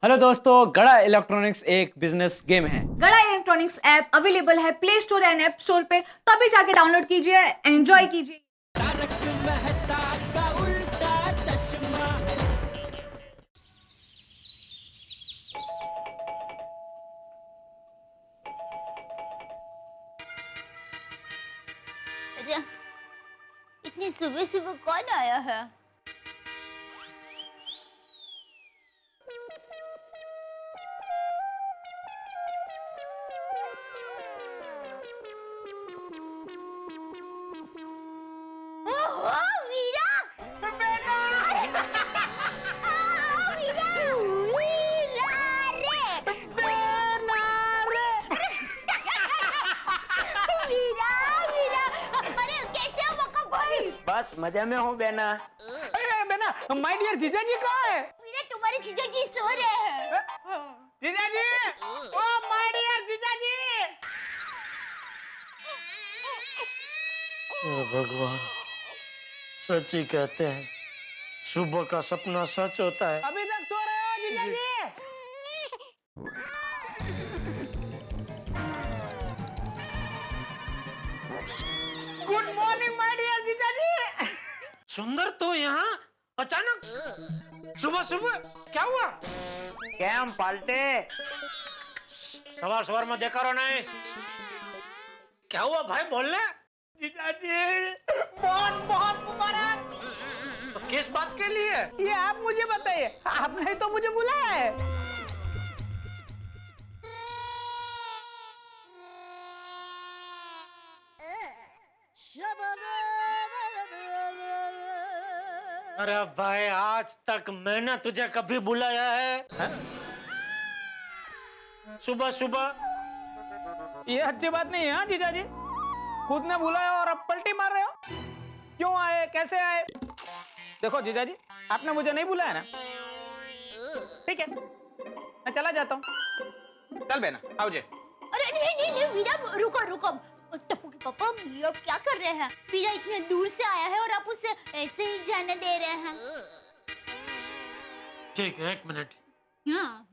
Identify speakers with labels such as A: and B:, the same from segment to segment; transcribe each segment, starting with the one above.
A: Hello दोस्तों, गड़ा electronics एक बिजनेस गेम है।
B: गड़ा इलेक्ट्रॉनिक्स ऐप अवेलेबल है play store and app store पे, तो अभी जाके डाउनलोड कीजिए, एंजॉय कीजिए।
C: अरे इतनी सुबह सुबह कौन आया है? ओहो, वीरा!
D: बस मजे में हूँ बेना।
E: अरे बेना, माय डियर जीजा जी कहाँ है?
C: वीरा, तुम्हारे जीजा जी सो रहे हैं।
E: जीजा जी, ओ माय डियर जीजा जी।
F: भगवान, सच ही कहते हैं, सुबह का सपना सच होता है।
E: अभी तक सो रहे हो जीजा जी? गुड मॉर्निंग माय डियर जीजा जी।
F: सुंदर तो यहाँ अचानक सुबह सुबह क्या हुआ?
D: क्या हम पाल्टे?
F: सवार सवार में देखा रहो नहीं। क्या हुआ भाई, बोलने?
E: जीजा जी, बहुत बहुत मुबारक।
F: किस बात के लिए?
E: ये आप मुझे बताइए, आपने तो मुझे बुलाया है।
F: अरे भाई, आज तक मैंने तुझे कभी बुलाया है? सुबह सुबह
E: ये अच्छी बात नहीं है हाँ जीजा जी, खुद ने बुलाया और अब पलटी मार रहे हो। क्यों आए, कैसे आए? देखो जीजा जी, आपने मुझे नहीं बुलाया ना, ठीक है, मैं चला जाता हूँ। चल बेना, आओ जी।
C: अरे नहीं नहीं नहीं वीरा, रुको रुको। टप्पू के पापा, ये आप क्या कर रहे हैं? वीरा इतने दूर से आया है और आप उसे ऐसे ही जाने दे रहे हैं।
F: ठीक है, एक मिनट।
C: हाँ।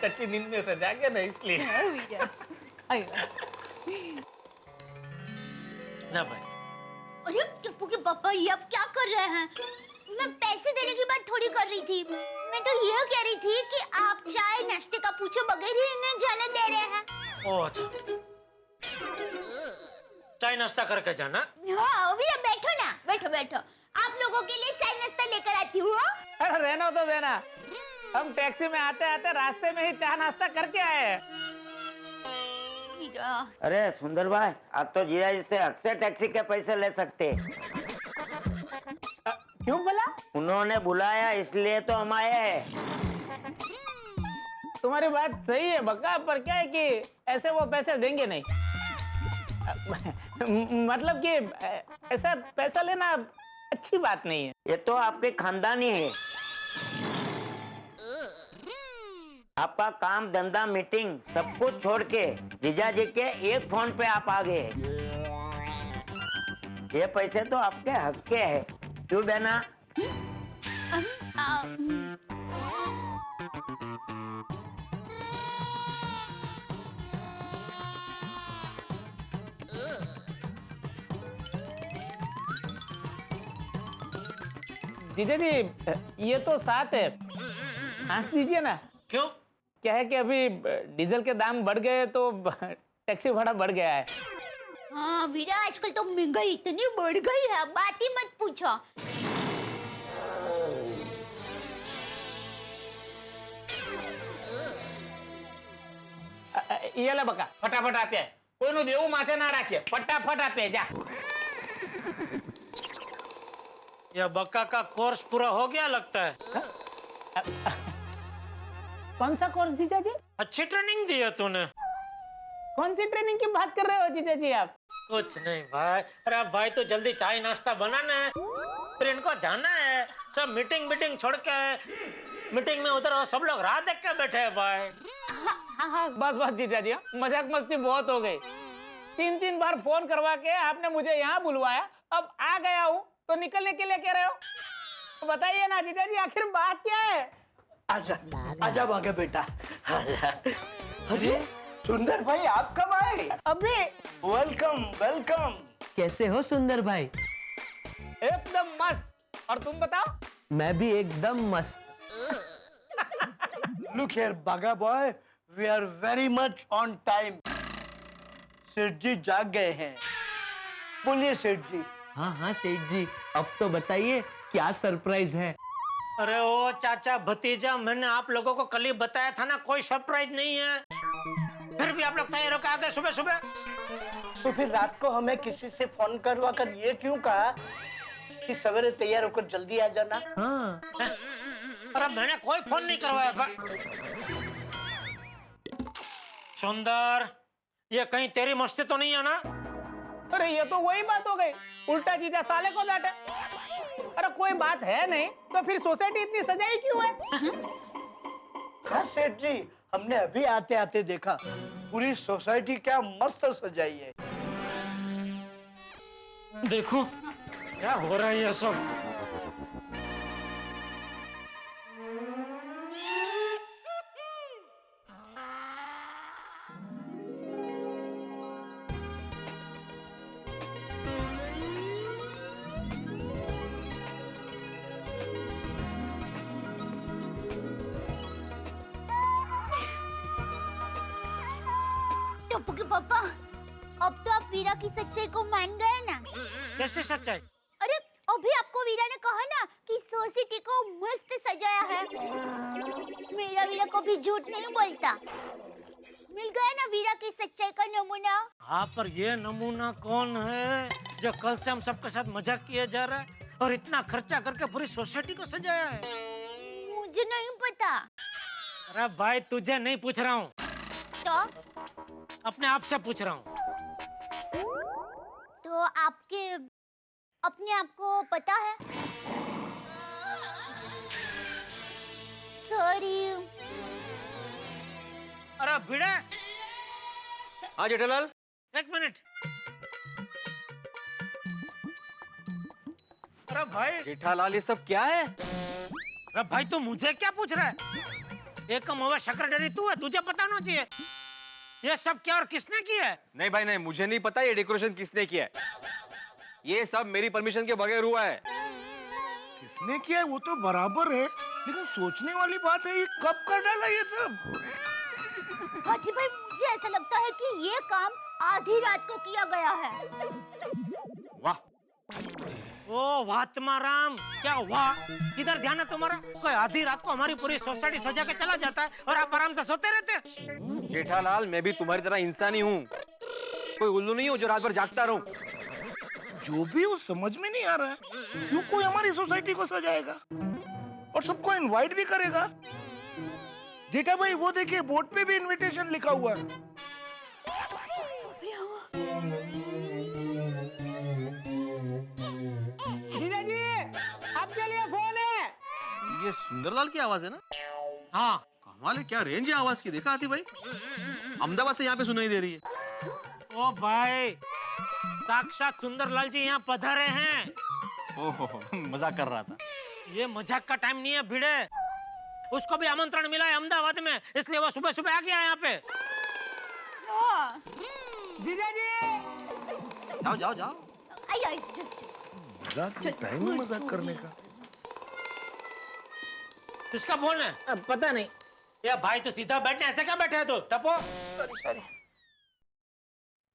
E: कच्ची नींद में से जागे ना, इसलिए।
F: ना भाई,
C: अरे टप्पू के पापा, ये आप क्या कर रहे हैं? मैं पैसे देने की बात थोड़ी कर रही थी। मैं तो ये कह रही थी कि आप चाय नाश्ते का पूछे बगैर ही इन्हें जाने दे रहे हैं।
F: ओ अच्छा, चाय नाश्ता करके जाना।
C: हाँ भैया, बैठो ना, बैठो बैठो। आप लोगों के लिए चाय नाश्ता लेकर आती हूँ।
E: अरे रहना तो देना, हम टैक्सी में आते आते रास्ते में ही चाय नाश्ता करके आए हैं।
D: अरे सुंदर भाई, आप तो जीजा जी से अक्सर टैक्सी के पैसे ले सकते।
E: क्यों बोला?
D: उन्होंने बुलाया इसलिए तो हम आए हैं।
E: तुम्हारी बात सही है बक्का, पर क्या है कि ऐसे वो पैसे देंगे नहीं। मतलब कि ऐसा पैसा लेना अच्छी बात नहीं है।
D: ये तो आपके खानदानी है। आपका काम धंधा मीटिंग सब कुछ छोड़ के जीजा जी के एक फोन पे आप आ गए। ये पैसे तो आपके हक के हैं, क्यों बेना?
E: जीजा जी, ये तो साथ है, हंस दीजिए ना।
F: क्यों?
E: क्या है कि अभी डीजल के दाम बढ़ गए तो टैक्सी भाड़ा बढ़ गया है।
C: हाँ वीरा, आजकल तो महंगाई इतनी बढ़ गई है, बात ही मत पूछो।
E: ये ले बका, फटाफट આપે, કોઈનું દેવું માથે ના રાખીએ, ફટાફટ આપે જા।
F: यह बक्का का कोर्स पूरा हो गया लगता है।
E: कौन सा कोर्स जीजा जी?
F: अच्छी ट्रेनिंग दी है तूने।
E: कौन सी ट्रेनिंग की बात कर रहे हो जीजा जी आप?
F: कुछ नहीं भाई। अरे भाई, तो जल्दी चाय नाश्ता बनाना है, फिर इनको जाना है। सब मीटिंग छोड़ के मीटिंग में उधर सब लोग राह देख के बैठे हैं भाई।
E: बस बस जीजा जी, मजाक मस्ती बहुत हो गई। 3 बार फोन करवा के आपने मुझे यहाँ बुलवाया, अब आ गया हूँ तो निकलने के लिए कह रहे हो? तो बताइए ना जीजा जी, आखिर बात क्या है?
G: आजा आजा भागे बेटा। अरे सुंदर भाई, आप कब आए?
E: अभी।
G: Welcome welcome.
H: कैसे हो सुंदर भाई?
E: एकदम मस्त। और तुम बताओ?
H: मैं भी एकदम मस्त।
G: लुक हियर बागा boy, we are very much on time. Seth ji जाग गए हैं। बोलिए सेठ जी।
H: हाँ हाँ सेठ जी, अब तो बताइए क्या सरप्राइज है?
F: अरे ओ चाचा भतीजा, मैंने आप लोगों को कल ही बताया था ना, कोई सरप्राइज नहीं है। फिर भी आप लोग तैयार होकर आ गए सुबह सुबह।
G: तो फिर रात को हमें किसी से फोन करवा कर ये क्यों कहा कि सवेरे तैयार होकर जल्दी आ जाना?
H: हाँ।
F: अरे मैंने कोई फोन नहीं करवाया था। सुंदर, ये कहीं तेरी मस्ती तो नहीं है ना?
E: अरे ये तो वही बात हो गई, उल्टा जीजा साले को डांटे। अरे कोई बात है नहीं तो फिर सोसाइटी इतनी सजाई क्यों है?
G: हाँ सेठ जी, हमने अभी आते आते देखा, पूरी सोसाइटी क्या मस्त सजाई है।
F: देखो क्या हो रहा है ये सब।
C: टप्पू के पापा, अब तो आप वीरा की सच्चाई को मान गए ना?
F: कैसे सच्चाई?
C: अरे अभी आपको वीरा ने कहा ना कि सोसाइटी को मस्त सजाया है। मेरा वीरा को भी झूठ नहीं बोलता। मिल गया ना वीरा की सच्चाई का नमूना।
F: हाँ, पर ये नमूना कौन है जो कल से हम सबके साथ मजाक किया जा रहा है और इतना खर्चा करके पूरी सोसाइटी को सजाया है?
C: मुझे नहीं पता।
F: अरे भाई, तुझे नहीं पूछ रहा हूँ,
C: तो
F: अपने आप से पूछ रहा हूँ।
C: तो आपके अपने आप को पता है? सॉरी।
F: अरे भिड़े,
A: हाँ जेठालाल।
F: एक मिनट। अरे भाई,
A: जेठालाल ये सब क्या है?
F: अरे भाई, तू मुझे क्या पूछ रहा है? एक कम हुआ सेक्रेटरी तू है, तुझे पता होना चाहिए। ये सब क्या और किसने किया है?
I: नहीं भाई नहीं, मुझे नहीं पता ये डेकोरेशन किसने किया है। ये सब मेरी परमिशन के बगैर हुआ है।
J: किसने किया है वो तो बराबर है, लेकिन सोचने वाली बात है ये कब कर डाला ये सब?
C: हाथी भाई, मुझे ऐसा लगता है कि ये काम आधी रात को किया गया है।
I: वाह,
F: ओ वात्माराम, क्या हुआ? किधर ध्यान है तुम्हारा? कोई आधी रात को हमारी पूरी सोसाइटी सजा के चला जाता है और आप आराम से सोते रहते हैं।
I: जेठालाल, मैं भी तुम्हारी तरह इंसान ही हूँ, कोई उल्लू नहीं हूँ जो रात भर जागता रहूं।
J: जो भी वो समझ में नहीं आ रहा है, क्यों कोई हमारी सोसाइटी को सजाएगा और सबको इनवाइट भी करेगा? जेठा भाई वो देखिए, बोर्ड पे भी इनविटेशन लिखा हुआ है।
E: जीजा जी, आपके लिए फोन है।
I: ये सुंदरलाल की आवाज है ना?
F: हाँ,
I: कमाल है, क्या रेंज है आवाज की, देखा आती भाई? अहमदाबाद से यहाँ पे सुनाई दे रही है।
F: ओ भाई, साक्षात सुंदरलाल जी यहाँ पधारे हैं।
I: ओहो, मजाक कर रहा था।
F: ये मजाक का टाइम नहीं है भिड़े। उसको भी आमंत्रण मिला है अहमदाबाद में, इसलिए वो सुबह सुबह आ गया यहाँ पे।
E: जीजा जी,
I: जाओ जाओ जाओ।
C: आई आई
J: मजाक के टाइम में मजाक करने का।
F: किसका फोन है?
E: पता नहीं।
F: ये भाई, तो सीधा बैठने, ऐसे क्या बैठे है तू? टपो।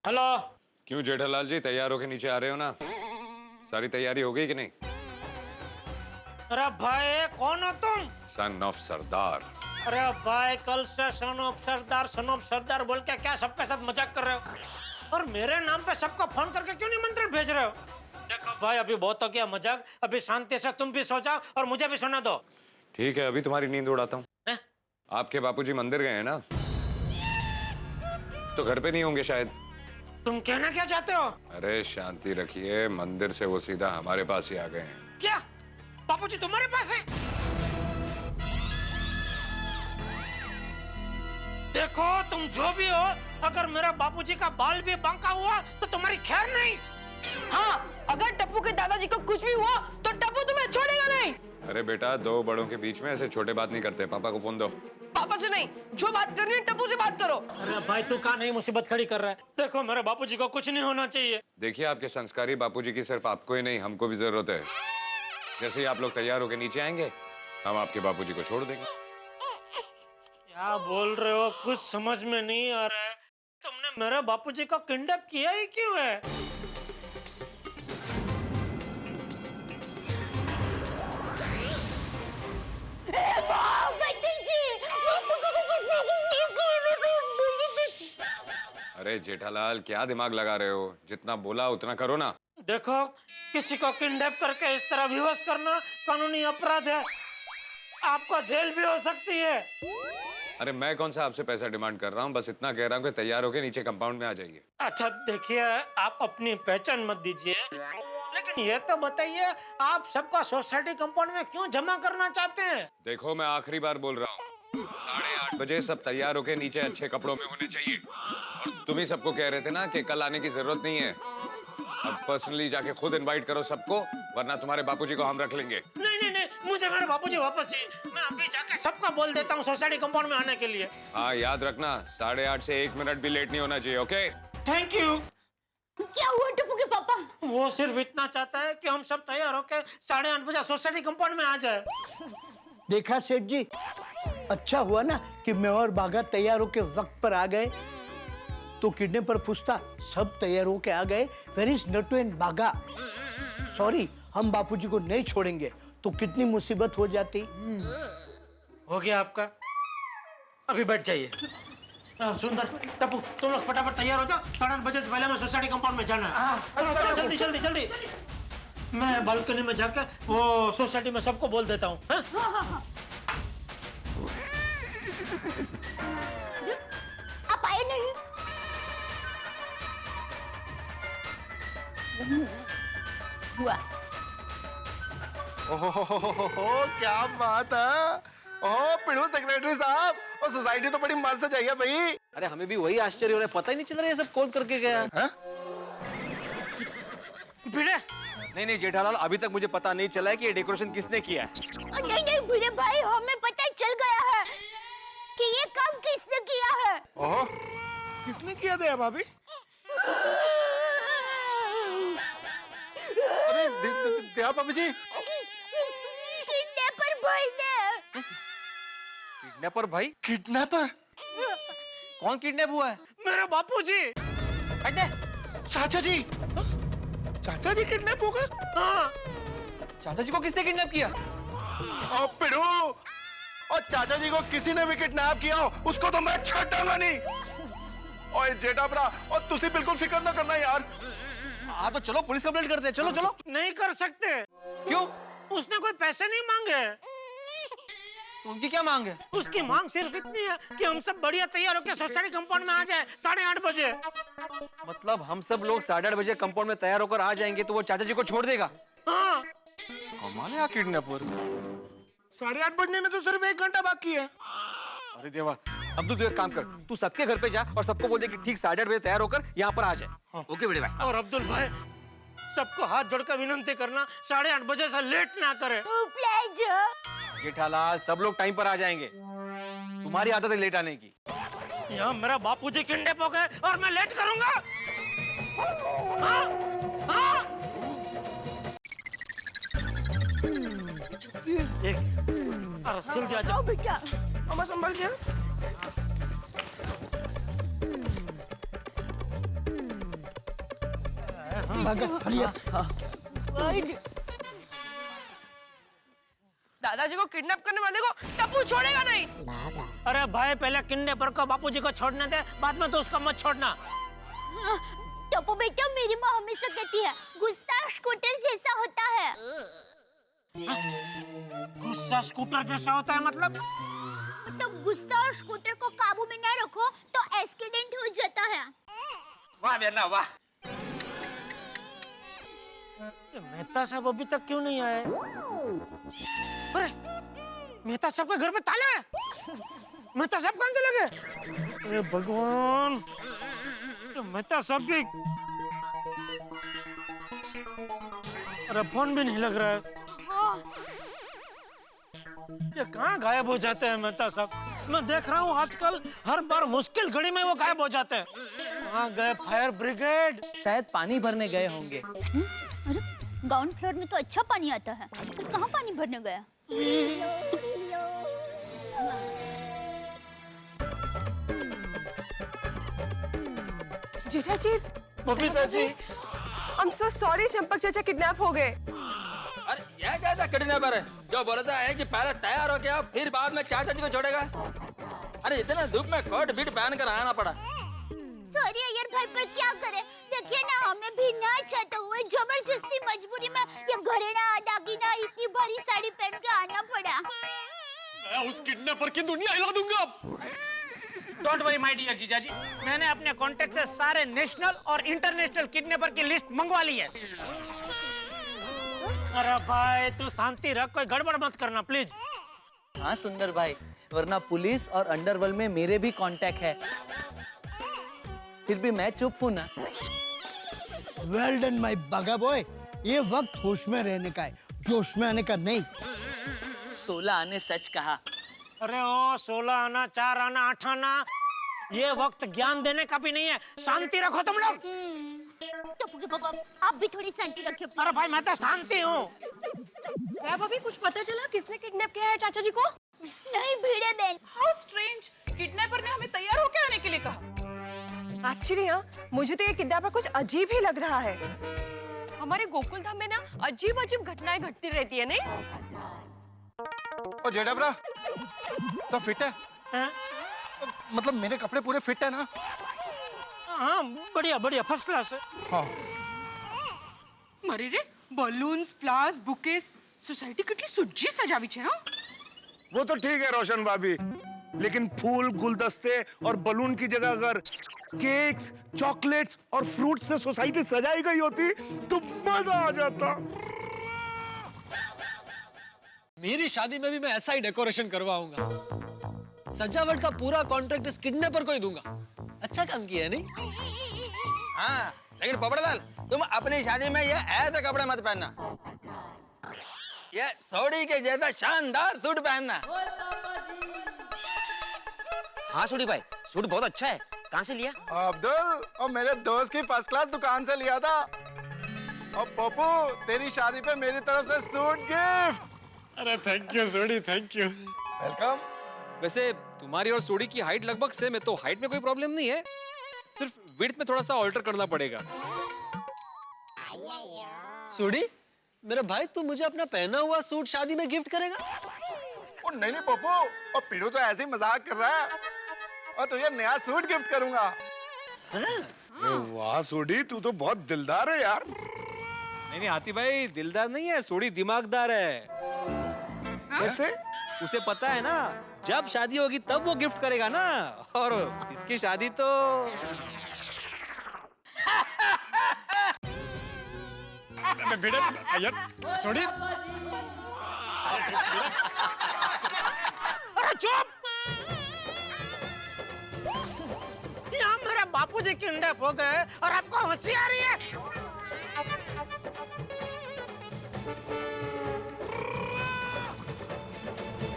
F: हेलो।
I: क्यों जेठालाल जी, तैयार होके नीचे आ रहे हो ना? सारी तैयारी हो गई कि नहीं?
F: अरे भाई, कौन हो तुम?
I: सन ऑफ सरदार।
F: अरे भाई, कल से सन ऑफ सरदार बोल के क्या सबके साथ मजाक कर रहे हो? और मेरे नाम पे सबको फोन करके क्यों निमंत्रण भेज रहे हो? देखो भाई, अभी बहुत हो गया मजाक, अभी शांति से तुम भी सो जाओ और मुझे भी सुना दो।
I: ठीक है, अभी तुम्हारी नींद उड़ाता हूँ।
F: हैं?
I: आपके बापूजी मंदिर गए हैं ना, तो घर पे नहीं होंगे शायद।
F: तुम कहना क्या चाहते हो?
I: अरे शांति रखिए, मंदिर से वो सीधा हमारे पास ही आ गए हैं।
F: क्या बापूजी तुम्हारे पास है? देखो, तुम जो भी हो, अगर मेरा बापूजी का बाल भी बांका हुआ तो तुम्हारी खैर नहीं।
B: हाँ,
K: अगर टप्पू के दादाजी को कुछ भी हुआ तो टप्पू तुम्हें छोड़ेगा नहीं।
I: अरे बेटा, दो बड़ों के बीच में ऐसे छोटे बात नहीं करते। पापा को फोन दो।
K: पापा से नहीं, जो बात करनी है टप्पू से बात करो।
F: अरे भाई तू कहाँ नहीं मुसीबत खड़ी कर रहा है? देखो मेरे बापूजी को कुछ नहीं होना चाहिए।
I: देखिए, आपके संस्कारी बापूजी की सिर्फ आपको ही नहीं, हमको भी जरूरत है। जैसे ही आप लोग तैयार होकर नीचे आएंगे, हम आपके बापूजी को छोड़ देंगे।
F: क्या बोल रहे हो? कुछ समझ में नहीं आ रहा है। तुमने मेरे बापूजी को किडनैप किया ही क्यों है?
I: अरे जेठालाल, क्या दिमाग लगा रहे हो? जितना बोला उतना करो ना।
F: देखो, किसी को किडनैप करके इस तरह विवश करना कानूनी अपराध है। आपको जेल भी हो सकती है।
I: अरे मैं कौन सा आपसे पैसा डिमांड कर रहा हूँ, बस इतना कह रहा हूँ कि तैयार होके नीचे कंपाउंड में आ जाइए।
F: अच्छा देखिए, आप अपनी पहचान मत दीजिए, लेकिन ये तो बताइए आप सबका सोसाइटी कंपाउंड में क्यों जमा करना चाहते हैं?
I: देखो, मैं आखिरी बार बोल रहा हूँ, 8:30 बजे सब तैयार होके नीचे अच्छे कपड़ों में होने चाहिए। और तुम ही सबको कह रहे थे ना कि कल आने की जरूरत नहीं है। अब पर्सनली जाके खुद इनवाइट करो सबको, वरना तुम्हारे बापूजी को हम रख लेंगे।
F: नहीं नहीं नहीं, मुझे मेरे बापूजी वापस चाहिए। मैं अभी जाके सबको बोल देता हूँ सोसाइटी कंपाउंड में आने के लिए।
I: हाँ, याद रखना, 8:30 से 1 मिनट भी लेट नहीं होना चाहिए। ओके?
F: Thank you.
C: क्या हुआ टप्पू के पापा?
F: वो सिर्फ इतना चाहता है कि हम सब तैयार होके 8:30 बजे सोसाइटी कंपाउंड में आ जाए।
G: देखा सेठ जी, अच्छा हुआ ना कि मैं और बागा तैयार होके वक्त पर आ गए, तो किडनैपर पूछता सब तैयार होके आ गए, वेयर इज नट्टू एंड बागा? सॉरी, हम बापूजी को नहीं छोड़ेंगे, तो कितनी मुसीबत हो जाती।
F: हो गया आपका, अभी बैठ जाइए। सुंदर, टप्पू, तुम लोग फटाफट तैयार हो जाओ। 8:30 बजे से पहले मैं सोसाइटी कंपाउंड में जाना है। चलो चलो, जल्दी जल्दी जल्दी। मैं बालकनी में जाकर वो सोसाइटी में सबको बोल देता हूँ।
C: आप आए नहीं? हुआ।
J: ओहो, क्या बात है। ओह पिड़ू सेक्रेटरी साहब, और सोसाइटी तो बड़ी मस्त सजाई है भाई।
A: अरे हमें भी वही आश्चर्य हो रहा है, पता ही नहीं चल रहा ये सब कौन करके गया है।
F: भिड़े,
I: नहीं नहीं जेठालाल, अभी तक मुझे पता नहीं चला है कि ये डेकोरेशन किसने किया है।
C: नहीं नहीं भिड़े भाई, हमें पता चल गया है कि ये काम किसने किया है।
J: ओह, किसने किया था भाभी? अरे देहा भाभी जी,
C: किडनैपर भाई ने।
I: किडनैपर भाई?
J: किडनैपर?
A: कौन किडनैप हुआ है?
F: मेरे बापूजी।
J: चाचा जी, चाचा जी किडनैप हो गए?
F: हाँ।
A: चाचा जी को किसने किडनैप किया?
J: और पिड़ू, और चाचा जी को किसी ने भी किडनैप किया हो, उसको तो मैं छाटांगा नहीं। और जेठा भरा, और तुसी बिल्कुल फिक्र ना करना यार।
A: हाँ तो चलो पुलिस कंप्लेंट करते हैं। चलो चलो।
F: नहीं कर सकते।
A: क्यों?
F: उसने कोई पैसे नहीं मांगे।
A: उनकी क्या मांग है?
F: उसकी मांग सिर्फ इतनी है कि हम सब बढ़िया तैयार होकर सोसाइटी कंपाउंड में आ जाए 8:30 बजे।
A: मतलब हम सब लोग 8:30 बजे कंपाउंड में तैयार होकर आ जाएंगे तो वो चाचा जी को छोड़ देगा?
F: हाँ।
J: कमाल है किडनैपर। 8:30 बजने में तो सिर्फ 1 घंटा बाकी है।
A: अरे देवा, अब्दुल तू एक काम कर, तू सबके घर पे जा और सबको बोल दे कि ठीक 8:30 बजे तैयार होकर यहाँ पर आ जाए। ओके बड़े भाई।
F: और अब्दुल भाई, सबको हाथ जोड़कर विनती करना 8:30 बजे से लेट ना करे।
A: जेठालाल, सब लोग टाइम पर आ जाएंगे। तुम्हारी आदत है लेट आने की।
F: यहाँ मेरा बापूजी किडनैप हो गए और मैं लेट करूंगा। हाँ? हाँ? अरे जल्दी आ जाओ
C: बेटा।
K: अम्मा संभल के। दादाजी को किडनैप करने वाले को टप्पू छोड़ेगा नहीं।
F: अरे भाई, पहले किडनैपर को बापूजी को छोड़ने दे, बाद में तो उसका मत छोड़ना।
C: टप्पू बेटा, मेरी माँ हमेशा कहती है गुस्सा स्कूटर जैसा होता है।
F: गुस्सा स्कूटर जैसा होता है मतलब?
C: तो गुस्सा और स्कूटर को काबू में न रखो तो एक्सीडेंट हो जाता है।
F: वाह बेटा वाह। मेहता साहब अभी तक क्यों नहीं आए? अरे मेहता साहब के घर पे ताला है। मेहता साहब कहाँ चले गए? अरे भगवान, मेहता साहब की अरे फोन भी नहीं लग रहा है। ये कहाँ गायब हो जाते हैं मेहता साहब? मैं देख रहा हूँ आजकल हर बार मुश्किल घड़ी में वो गायब हो जाते हैं। कहाँ गए फायर ब्रिगेड?
H: शायद पानी भरने गए होंगे।
C: अरे ग्राउंड फ्लोर में तो अच्छा पानी आता है, तो कहाँ पानी भरने गया?
K: जीजा जी,
A: Babita ji,
K: I'm so sorry, Champak चाचा किडनैप हो गए।
A: अरे ये क्या था किडनैपर है जो बोलता है कि पहले तैयार हो गया फिर बाद में चाचा जी को छोड़ेगा। अरे इतने धूप में कोट बीट पहन कर आना पड़ा।
C: सॉरी अय्यर भाई, पर क्या करे? देखिए ना, हमें भी ना चाहते हुए जबरदस्ती मजबूरी में ये घरेना दागिना इतनी भारी साड़ी पहन के आना पड़ा।
A: मैं उस किडनैपर की दुनिया हिला दूंगा।
F: डोंट वरी माय डियर जीजा जी, मैंने अपने कांटेक्ट से सारे नेशनल और इंटरनेशनल किडनैपर की लिस्ट मंगवा ली है। अरे भाई तू शांति रख, कोई गड़बड़ मत करना प्लीज।
H: हाँ सुंदर भाई, वरना पुलिस और अंडरवर्ल्ड में मेरे भी कांटेक्ट है। फिर भी मैं चुप हूँ ना।
G: वेल डन माय बागा बॉय। ये वक्त होश में रहने का है, जोश में आने का नहीं।
H: 16 आने सच कहा।
F: अरे ओ 16 आना, 4 आना, 8 आना, ये वक्त ज्ञान देने का भी नहीं है। शांति रखो तुम लोग।
C: टप्पू के पापा, आप भी थोड़ी शांति रखिए।
F: अरे भाई मैं तो शांति हूँ।
K: क्या भाभी, कुछ पता चला किसने किडनैप किया है चाचा जी को?
C: नहीं भिड़े बहन।
K: How strange! किडनैपर ने हमें तैयार होकर आने के लिए कहा। एक्चुअली हाँ, मुझे तो ये किडनैपर कुछ अजीब ही लग रहा है। हमारे गोकुल धाम में ना अजीब अजीब घटनाएं घटती रहती है, नहीं?
A: ओ जेडब्रा, सब फिट है?
F: हाँ?
A: मतलब मेरे कपड़े पूरे फिट है ना?
F: हाँ बढ़िया बढ़िया, फर्स्ट क्लास है।
A: हाँ।
K: मरे रे, बलून्स, फ्लावर्स, बुकेस, सोसाइटी कितनी सुज्जी सजावी छे, हाँ?
J: वो तो ठीक है रोशन भाभी, लेकिन फूल, गुलदस्ते और बलून की जगह अगर केक्स, चॉकलेट्स और फ्रूट से सोसाइटी सजाई गई होती तो मजा आ जाता।
A: मेरी शादी में भी मैं ऐसा ही डेकोरेशन करवाऊंगा। सजावट का पूरा कॉन्ट्रैक्ट इस किडनैपर को ही दूंगा। अच्छा काम किया नहीं? हाँ, लेकिन पोपटलाल, तुम अपनी शादी में ये ऐसे कपड़े मत पहनना। ये सोडी के जैसा शानदार सूट पहनना। हाँ सोडी भाई, सूट बहुत अच्छा है। कहाँ से लिया?
L: अब्दुल, और मेरे दोस्त की फर्स्ट क्लास दुकान से लिया था। और पप्पू, तेरी शादी पे मेरी तरफ से सूट गिफ्ट।
A: अरे thank you Sodhi, thank you.
L: Welcome.
A: वैसे तुम्हारी और सोडी की हाइट लगभग सेम है, तो हाइट में कोई प्रॉब्लम नहीं है, सिर्फ विड्थ में थोड़ा सा ऑल्टर करना पड़ेगा। सोडी, मेरा भाई तू मुझे अपना पहना हुआ सूट शादी में गिफ्ट करेगा?
L: ओ नहीं नहीं पप्पू, और पीड़ू तो ऐसे ही मजाक कर रहा है। और तुझे नया सूट गिफ्ट करूंगा।
J: वाह सोडी, तू तो बहुत दिलदार है यार।
A: नहीं हाथी भाई, दिलदार नहीं है, सोडी दिमागदार है।
J: कैसे?
A: उसे पता है ना, जब शादी होगी तब वो गिफ्ट करेगा ना, और इसकी शादी तो यार सोडी।
F: अरे चुप! यहाँ मेरे बापूजी किडनैप हो गए और आपको हंसी आ रही है?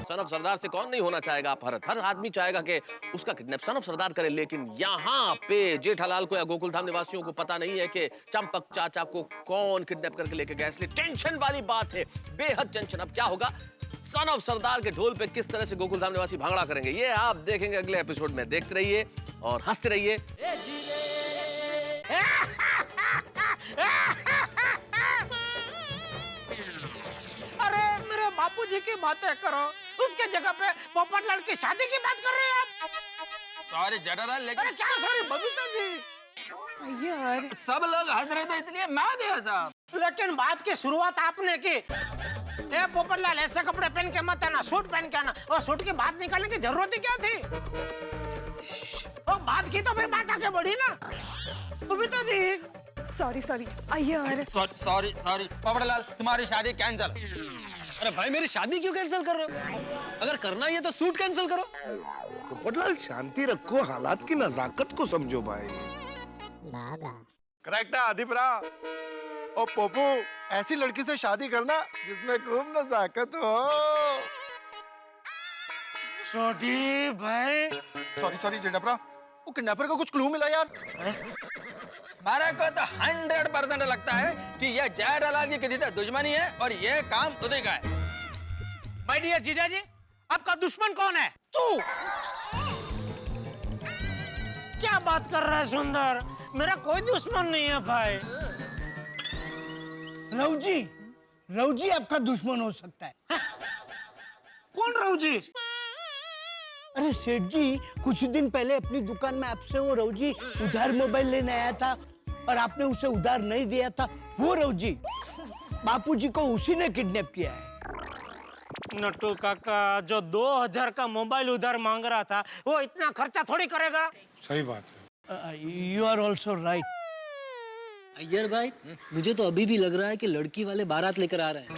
M: सन ऑफ सरदार से कौन नहीं होना चाहेगा भारत? हर आदमी चाहेगा कि उसका किडनैप सन ऑफ सरदार करे, लेकिन यहाँ पे जेठालाल को या गोकुल धाम निवासियों को पता नहीं है कि चंपक चाचा को कौन किडनैप करके लेके गया। इसलिए टेंशन वाली बात है, बेहद टेंशन। अब क्या होगा? सन ऑफ सरदार के ढोल पे किस तरह से गोकुल धाम निवासी भांगड़ा करेंगे, ये आप देखेंगे अगले एपिसोड में। देखते रहिए और हंसते रहिए।
F: अरे मेरे बापूजी की बातें करो, उसके जगह पे पोपटलाल की शादी की बात कर रहे हैं आप।
A: सॉरी जेठालाल, लेकिन
F: अरे क्या सॉरी बबीता जी?
K: यार
A: सब लोग हंस रहे थे इसलिए मैं भी हंसा।
F: लेकिन बात की शुरुआत आपने की। ए पोपटलाल, ऐसे कपड़े पहन के मत आना, सूट पहन के आना। और सूट की बात निकालने की जरूरत ही क्या थी? और बात की तो फिर बात आगे बढ़ी ना। Babita ji
K: sorry sorry Iyer.
A: Sorry Popatlal, तुम्हारी शादी कैंसिल। अरे भाई, मेरी शादी क्यों कैंसिल कर रहे हो? अगर करना ही है तो सूट कैंसिल करो।
J: पोपटलाल शांति रखो, हालात की नजाकत को समझो भाई।
L: करेक्ट है आदिपुरा। ओ पप्पू, ऐसी लड़की से शादी करना जिसमें खूब नजाकत हो।
F: छोटी भाई।
L: सॉरी जेठापरा, वो किडनैपर का कुछ क्लू मिला यार?
A: हमारे को तो 100% लगता है कि ये जेठालाल की किसी से दुश्मनी है और ये काम उदय का है।
E: माय डियर जीजा जी, आपका दुश्मन कौन है?
F: तू क्या बात कर रहा है सुंदर? मेरा कोई दुश्मन नहीं है भाई।
G: रव जी आपका दुश्मन हो सकता है।
F: कौन रव जी?
G: अरे सेठ जी, कुछ दिन पहले अपनी दुकान में आपसे वो रव जी उधार मोबाइल लेने आया था और आपने उसे उधार नहीं दिया था। वो रव जी, बापूजी को उसी ने किडनैप किया है।
F: नट्टू काका, जो 2000 का मोबाइल उधार मांग रहा था, वो इतना खर्चा थोड़ी करेगा।
J: सही बात है।
G: You are also right.
A: Iyer भाई, मुझे तो अभी भी लग रहा है कि लड़की वाले बारात लेकर आ रहे हैं।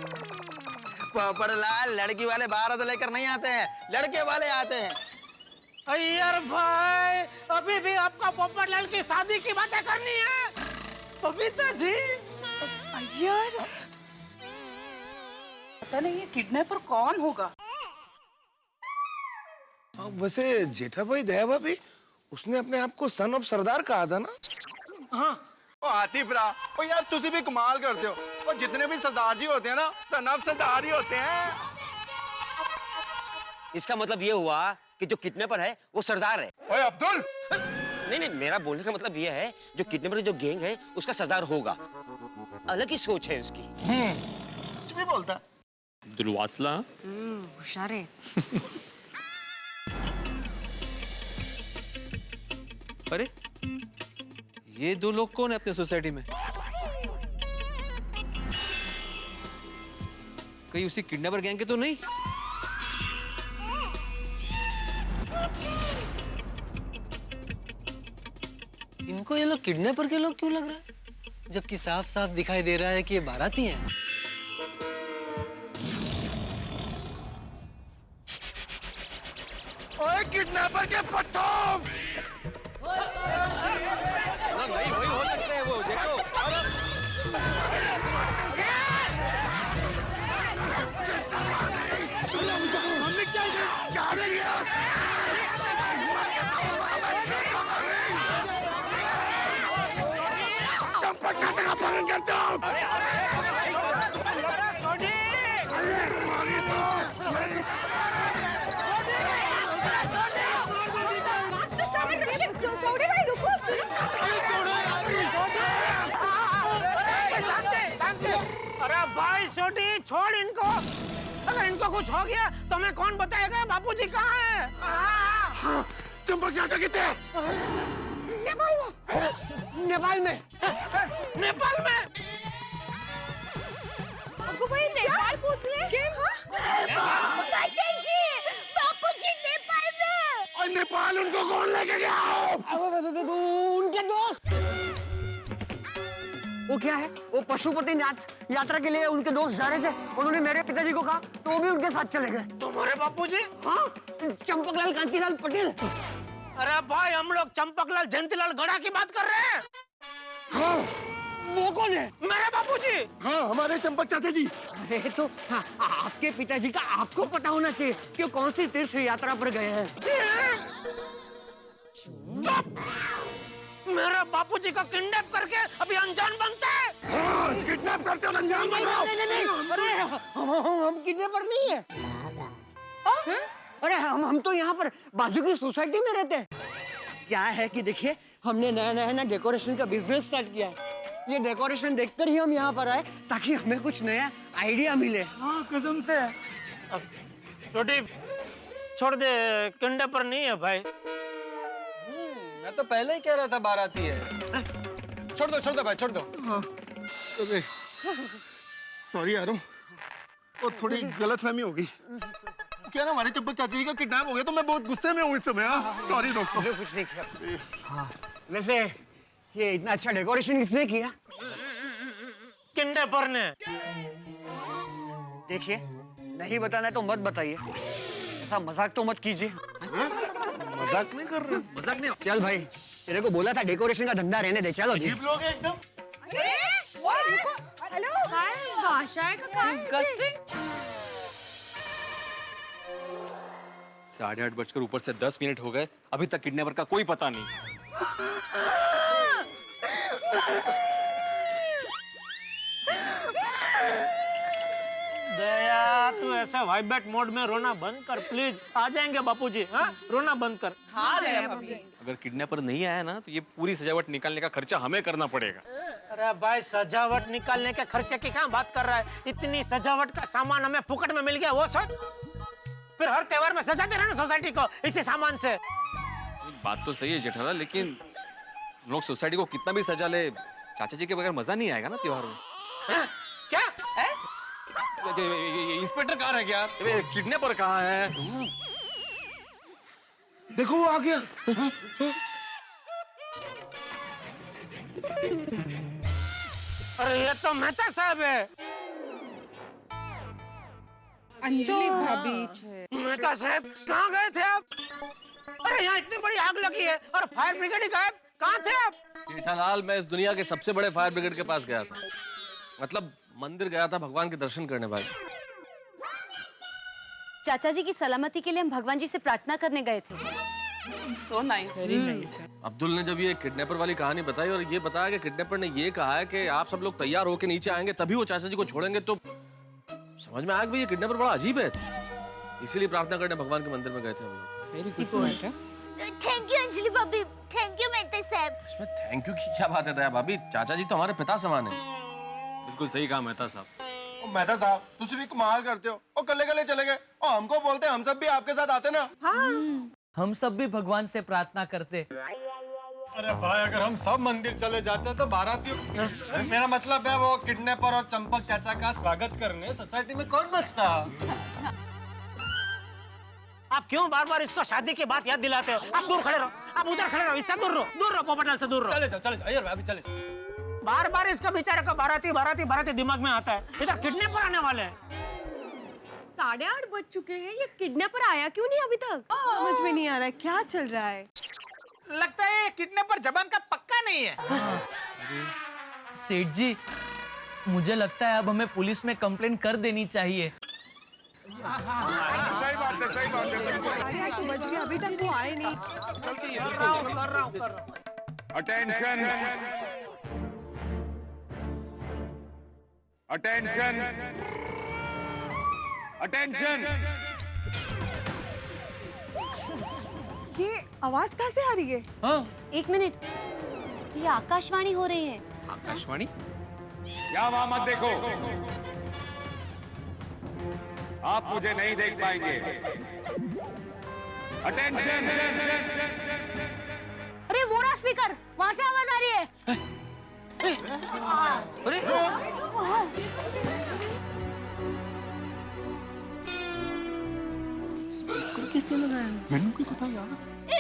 A: पोपड़लाल, लड़की वाले बारात लेकर नहीं आते हैं, लड़के वाले आते हैं।
F: अय्यर भाई, अभी भी आपका पोपटलाल की शादी की बातें करनी है? बबीता जी।
K: अय्यर, पता नहीं ये किडनैपर कौन होगा।
J: वैसे जेठा भाई, दया भाभी, उसने अपने आप को सन ऑफ सरदार कहा था ना?
F: हाँ।
L: ओ आतिफ रा, ओ यार तुसी भी कमाल करते हो। और जितने भी सरदार जी होते हैं ना, सन ऑफ सरदार ही होते हैं।
N: इसका मतलब ये हुआ कि जो किडनैपर है वो सरदार है।
L: ओए अब्दुल!
N: नहीं, मेरा बोलने का मतलब ये है, जो किडनैपर जो गैंग है उसका सरदार होगा। अलग ही सोच है उसकी।
L: कुछ भी बोलता।
O: दुर्वासला
K: होशियार है।
A: अरे ये दो लोग कौन है अपने सोसाइटी में? कहीं उसी किडनैपर गैंग के तो नहीं? इनको ये लोग किडनैपर के लोग क्यों लग रहा है, जबकि साफ साफ दिखाई दे रहा है कि ये बाराती हैं।
J: ओए किडनैपर के पट्टो!
A: भाई वही हो सकते हैं वो, देखो।
J: हमने क्या किया? चंपक चाचा का पालन करते हो?
F: अरे भाई छोटी, छोड़ इनको। अगर इनको कुछ हो गया तो हमें कौन बताएगा बापूजी कहाँ है?
J: चंपक चाचा कितने?
F: नेपाल में। नेपाल में।
B: आपको भाई नेपाल पूछ ले।
C: बापूजी नेपाल में।
J: और नेपाल उनको कौन लेके गया?
E: उनके दोस्त। वो क्या है, वो पशुपतिनाथ यात्रा के लिए उनके दोस्त जा रहे थे। उन्होंने मेरे पिताजी को कहा तो वो भी उनके साथ चले गए।
F: तुम्हारे बापूजी?
E: हाँ, चंपकलाल कांतिलाल पटेल।
F: अरे भाई, हम लोग चंपकलाल जयंतीलाल गड़ा की बात कर रहे हैं।
E: हाँ, वो कौन है?
F: मेरे बापूजी।
J: हाँ, हमारे चंपक चाचा जी।
E: अरे तो हाँ, आपके पिताजी का आपको पता होना चाहिए कि कौन सी तीर्थ यात्रा पर गए हैं।
F: चुप! मेरे बापूजी को किडनैप करके अभी अनजान बनते हैं।
J: हाँ, किडनैप करते हो अनजान बन रहे हो।
E: नहीं, अरे हम किडनैपर नहीं है। अरे हम तो यहाँ पर बाजू की सोसाइटी में रहते हैं। क्या है कि देखिए, हमने नया डेकोरेशन का बिजनेस स्टार्ट किया है। ये डेकोरेशन देखकर ही हम यहाँ पर आए ताकि हमें कुछ नया आइडिया मिले।
J: हाँ, कसम से।
F: छोटी, छोड़ दे, किडनैपर नहीं है भाई।
A: मैं तो पहले ही कह रहा था बाराती है। छोड़ दो भाई, छोड़ दो।
L: हाँ, सॉरी यारो, वो थोड़ी गलतफहमी हो गई। क्या ना, हमारे चंपक चाची का किडनैप हो गया तो मैं बहुत गुस्से में हूँ इस समय। सॉरी दोस्तों।
E: कुछ नहीं किया। हाँ, वैसे ये इतना अच्छा डेकोरेशन किसने किया?
F: किडनैपर ने।
E: देखिए, नहीं बताना है तो मत बताइए। ऐसा मजाक तो मत कीजिए।
J: मजाक नहीं कर रहे।
A: मजाक नहीं।
E: चल भाई, तेरे को बोला था डेकोरेशन का धंधा रहने दे। चलो जी।
J: लोग एकदम।
K: हेलो। आशा का कहाँ है?
A: Disgusting.
O: 8:30 ऊपर से 10 मिनट हो गए, अभी तक किडनैपर का कोई पता नहीं।
F: दया, तू ऐसे वाइब्रेट मोड में रोना बंद कर प्लीज। आ जाएंगे बापूजी। हाँ, रोना बंद कर।
K: हाँ दया भाभी।
O: अगर किडनैपर नहीं आया ना तो ये पूरी सजावट निकालने का खर्चा हमें करना पड़ेगा।
F: अरे भाई, सजावट निकालने के खर्चे की क्या बात कर रहा है? इतनी सजावट का सामान हमें फुकट में मिल गया, वो सोच। फिर हर त्योहार में सजाते रहना सोसाइटी को इसी सामान से।
O: बात तो सही है जेठालाल, लेकिन हम लोग सोसाइटी को कितना भी सजा ले, चाचा जी के बगैर मजा नहीं आएगा ना त्योहार में।
F: क्या?
O: इंस्पेक्टर कहाँ रह गया? किडनैपर कहाँ है?
J: देखो वो आ गया।
F: अरे ये तो मेहता साहब है।
K: अंजलि भाभी।
F: मेहता साहब कहाँ गए थे आप? अरे यहाँ इतनी बड़ी आग लगी है और फायर ब्रिगेड ही गायब। कहाँ थे आप?
M: जेठालाल, मैं इस दुनिया के सबसे बड़े फायर ब्रिगेड के पास गया था। मतलब मंदिर गया था भगवान के दर्शन करने भाई।
P: चाचा जी की सलामती के लिए हम भगवान जी से प्रार्थना करने गए थे।
K: So nice. Very nice.
M: Abdul ने जब ये किडनैपर वाली कहानी बताई और ये बताया कि किडनैपर ने ये कहा है कि आप सब लोग तैयार होके नीचे आएंगे तभी वो चाचा जी को छोड़ेंगे, तो समझ में आया कि ये किडनैपर बड़ा अजीब है। इसीलिए प्रार्थना करने भगवान के मंदिर में गए थे हम लोग।
K: Very good point.
C: Thank you Anjali भाभी, थैंक यू मेहता साहब।
M: इसमें थैंक यू की क्या बात है दया भाभी? चाचा जी तो हमारे पिता समान है।
O: बिल्कुल सही कहा मेहता साहब।
L: मेहता साहब, तुम भी कमाल करते हो और कल्ले कल्ले चले गए और हमको बोलते हम सब भी आपके साथ आते ना।
H: हम सब भी भगवान से प्रार्थना करते।
A: अरे भाई, अगर हम सब मंदिर चले जाते तो बारातियों, मेरा मतलब है वो किडनैपर और चंपक चाचा का स्वागत करने सोसाइटी में कौन बचता?
F: आप क्यों बार बार इसको शादी की बात याद दिलाते हो? आप दूर खड़े रहो, आप उधर खड़े रहो, इससे दूर रहो, पोपटलाल से दूर रहो।
A: चले जाओ अय्यर भाई, चले जाओ।
F: बार बार इसका बेचारे का बाराती बाराती बाराती दिमाग में आता है। इधर किडनैपर आने वाले हैं।
K: 8:30 बज चुके हैं, ये किडनैपर आया क्यों नहीं अभी तक? समझ में नहीं आ रहा है क्या चल रहा है।
E: लगता है किडनैपर जबान का पक्का नहीं है।
H: सेठ जी, मुझे लगता है अब हमें पुलिस में कंप्लेन कर देनी चाहिए।
J: सही बात है, सही बात है।
K: अरे तो बच गया, अभी तक वो आए नहीं।
F: कर रहा हूँ।
I: Attention, attention, attention.
K: ये आवाज कहाँ से आ रही है?
H: हाँ?
P: 1 मिनट, ये आकाशवाणी हो रही है।
O: आकाशवाणी?
I: क्या वहां मत देखो, आप मुझे नहीं देख पाएंगे। अटेंशन।
C: अरे वो रहा स्पीकर, वहाँ से आवाज आ रही है।
N: अरे
J: किसने लगाया? मैंने क्यों पता यार?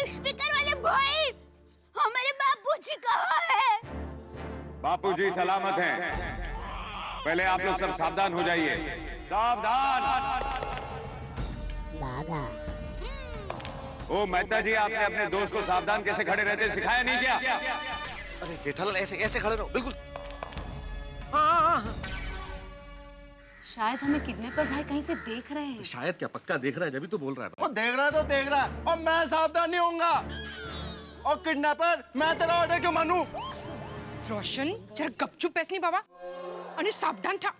C: स्पीकर वाले भाई, हमारे बापूजी कहाँ है?
I: बापूजी सलामत हैं। पहले आप लोग सब सावधान हो जाइए। सावधान। ओ मेहता जी, आपने अपने दोस्त को सावधान कैसे खड़े रहते सिखाया नहीं क्या?
N: अरे जेठालाल, ऐसे ऐसे खड़े रहो, बिल्कुल।
P: शायद हमें किडनैपर भाई कहीं से देख रहे हैं।
O: शायद क्या, पक्का देख रहा है, जब भी तो बोल रहा है।
L: वो देख रहा है तो देख रहा है, और मैं सावधान नहीं होऊंगा। और किडनैपर, मैं तेरा ऑर्डर क्यों मानूं?
K: रोशन, जरा गपचुप बैठ नहीं बाबा। अरे सावधान था।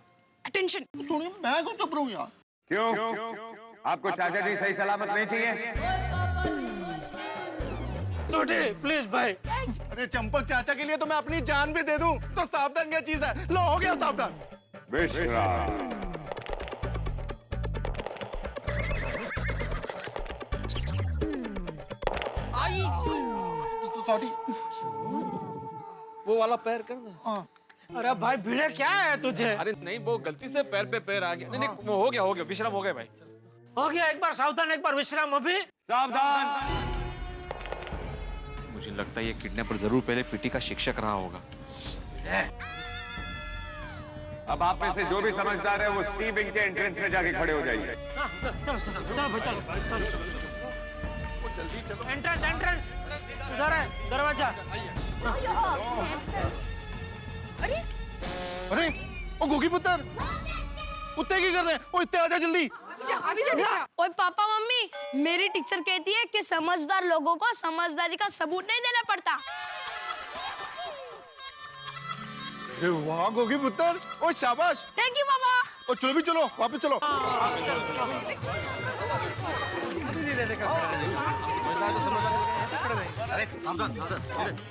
K: अटेंशन।
L: मैं क्यों चुप रहूं यार?
I: क्यों? आपको चाचा जी सही सलामत नहीं चाहिए?
F: छोटे प्लीज भाई।
L: अरे चंपक चाचा के लिए तो मैं अपनी जान भी दे दूं, तो सावधान क्या चीज है? लो, हो गया सावधान।
I: विश्राम।
L: सॉरी।
O: वो वाला पैर कर दे।
F: अरे भाई, भिड़े क्या है तुझे?
O: अरे नहीं, वो गलती से पैर पे पैर आ गया। नहीं, वो हो गया, विश्राम हो गया भाई।
F: हो गया, एक बार सावधान, एक बार विश्राम। अभी
I: सावधान।
O: मुझे लगता है ये किडनैपर जरूर पहले पीटी का शिक्षक रहा होगा।
I: अब आप में से जो भी समझदार है वो सी विंग के एंट्रेंस में जाके खड़े हो जाइए।
F: चलो। एंट्रेंस उधर है दरवाजा।
L: अरे ओ गोगी पुत्र कुत्ते की कर रहे हैं? ओ इतने आजा जल्दी।
Q: ओए पापा मम्मी, मेरी टीचर कहती है कि समझदार लोगों को समझदारी का सबूत नहीं देना पड़ता।
L: अरे वाह गोगी पुत्र, ओ शाबाश।
Q: थैंक यू पापा।
L: ओ चलो भी चलो, वापस चलो।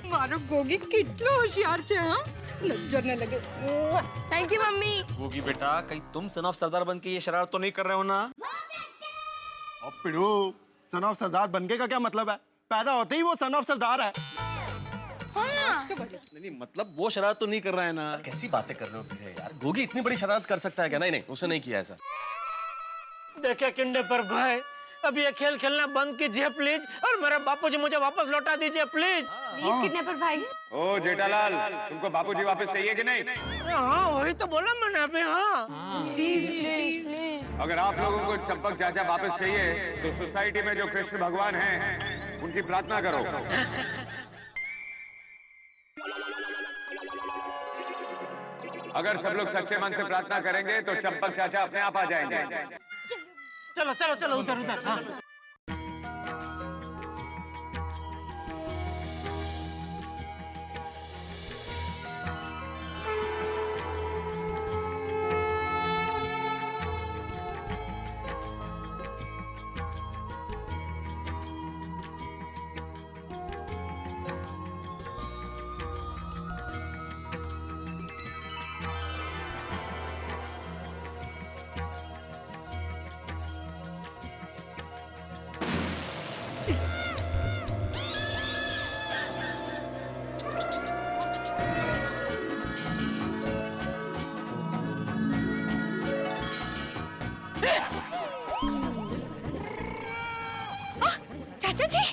K: मारो गोगी कितना होशियार छे हां, नजर न लगे। Thank you mummy.
O: गोगी बेटा, कहीं तुम सन ऑफ सरदार बन के ये शरारत तो नहीं कर रहे हो ना?
L: अब पिड़ू, सन ऑफ सरदार बनके का क्या मतलब है? पैदा होते ही वो सन ऑफ सरदार है।
M: नहीं मतलब वो शरारत तो नहीं कर रहा है ना? कैसी बातें कर रहे हो भैया यार, गोगी इतनी बड़ी शरारत कर सकता है क्या? नहीं नहीं, उसने नहीं किया ऐसा।
F: देखे किडनैपर भाई, अब ये खेल खेलना बंद कीजिए प्लीज, और मेरे बापूजी मुझे वापस लौटा दीजिए प्लीज।
P: प्लीज किडनैपर भाई।
I: ओ जेठालाल, तुमको बापूजी वापस चाहिए कि नहीं?
F: हाँ वही तो बोला मैंने अभी। हाँ
Q: प्लीज प्लीज प्लीज।
I: अगर आप लोगों को चंपक चाचा वापस चाहिए तो सोसाइटी में जो कृष्ण भगवान हैं उनकी प्रार्थना करो। अगर सब लोग सच्चे मन से प्रार्थना करेंगे तो चंपक चाचा अपने आप आ जाएंगे।
F: चलो चलो चलो उधर उधर। हाँ।
Q: चाचा जी,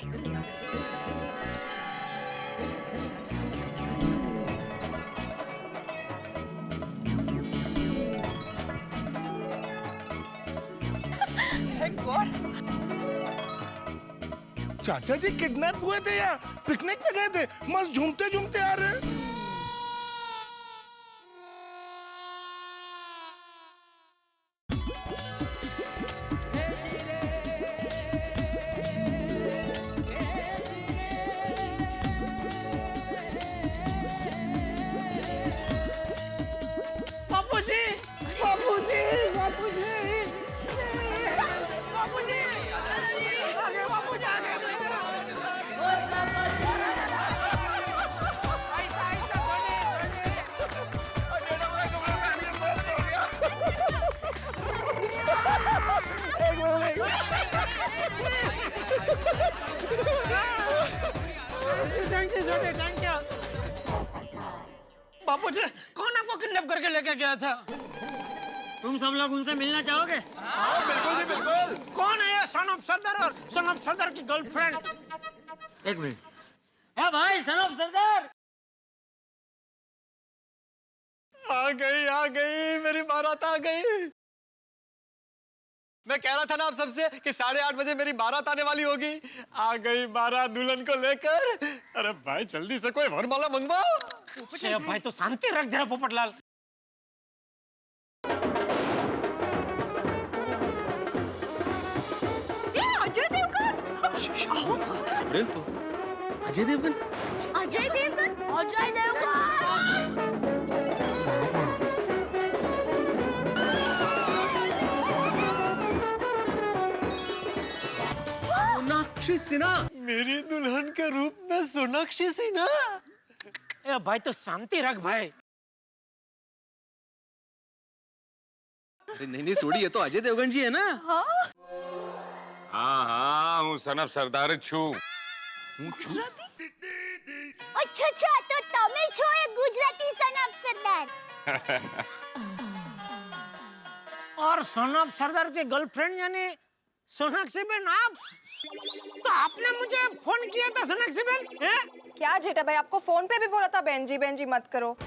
J: चाचा जी किडनैप हुए थे या पिकनिक पे गए थे? मस्त झूमते झूमते आ रहे हैं।
F: बापूजी बापूजी बापूजी बापूजी आ गए, बापूजी आ गए। बापूजी कौन आपको किडनैप करके लेके गया था? तुम सब लोग उनसे मिलना चाहोगे?
L: बिल्कुल जी बिल्कुल।
F: कौन है ये सन ऑफ सरदार और सन ऑफ सरदार की गर्लफ्रेंड? एक मिनट। है भाई सन ऑफ सरदार।
A: आ गई मेरी बारात आ गई। मैं कह रहा था ना आप सबसे कि 8:30 बजे मेरी बारात आने वाली होगी। आ गई बारात दुल्हन को लेकर। अरे भाई जल्दी से कोई वरमाला मंगवाओ।
F: भाई तो शांति रख जरा पोपटलाल।
K: अजय देवगन।
M: तो अजय देवगन।
Q: अजय देवगन, अजय देवगन।
A: सोनाक्षी सिन्हा, मेरी दुल्हन के रूप में सोनाक्षी सिन्हा।
F: ए भाई तो शांति रख भाई।
O: अरे नहीं नहीं सोडी, ये तो अजय देवगन जी है ना?
I: हाँ हूँ सन ऑफ सरदार छू।
C: अच्छा तो तमिल छो या गुजराती सन ऑफ सरदार?
F: और सन ऑफ सरदार के गर्लफ्रेंड यानी सोनाक्षी बहन आप? तो आपने मुझे फोन किया था सोनाक्षी बहन?
K: क्या जेठा भाई, आपको फोन पे भी बोला था बहन जी मत करो।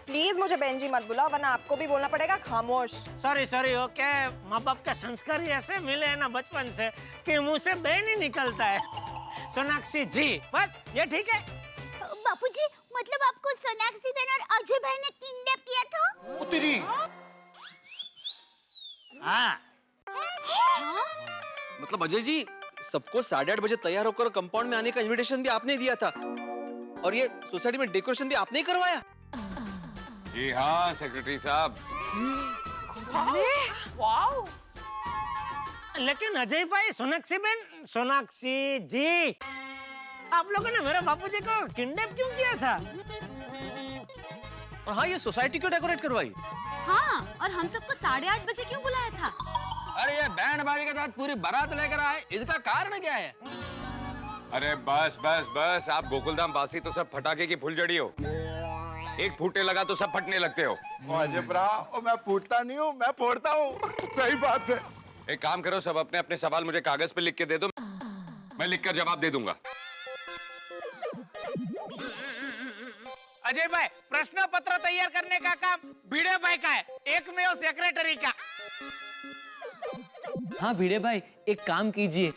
K: प्लीज मुझे बहन जी मत बुलाओ, वरना आपको भी बोलना पड़ेगा खामोश।
F: Sorry okay. माँ बाप का संस्कार ही ऐसे मिले हैं ना बचपन से कि मुंह से बहन ही निकलता है। सोनाक्षी जी, बस ये ठीक है।
C: बापूजी मतलब आपको सोनाक्षी बहन और अजय भाई ने किडनैप किया था?
L: ओ तेरी
F: हाँ
O: मतलब अजय जी, सबको 8:30 बजे तैयार होकर कंपाउंड में आने का इनविटेशन भी आपने दिया था और ये सोसाइटी में डेकोरेशन भी आपने ही करवाया।
I: जी हाँ सेक्रेटरी साहब।
K: वाओ!
F: लेकिन अजय भाई, सोनाक्षी बहन, सोनाक्षी जी, आप लोगों ने मेरे बापूजी को किडनैप क्यों किया था?
O: और हाँ, ये सोसाइटी क्यों डेकोरेट करवाई?
P: हाँ, और हम सबको 8:30 बजे क्यों बुलाया था?
H: अरे ये बैंड बाजे के साथ पूरी बारात लेकर आए, इसका कारण क्या है?
I: अरे बस बस बस, आप गोकुलधाम वासी तो सब फटाके की फुलझड़ी हो। एक फूटने लगा तो सब फटने लगते हो।
L: अजय ब्रा, मैं फूटता नहीं हूँ, मैं फोड़ता हूँ। सही बात है।
I: एक काम करो, सब अपने अपने सवाल मुझे कागज पे लिख के दे दो, मैं लिखकर जवाब दे दूंगा।
E: अजय भाई, प्रश्न पत्र तैयार करने का काम भिड़े भाई का है, एक में वो सेक्रेटरी का।
H: हाँ भिड़े भाई, एक काम कीजिए,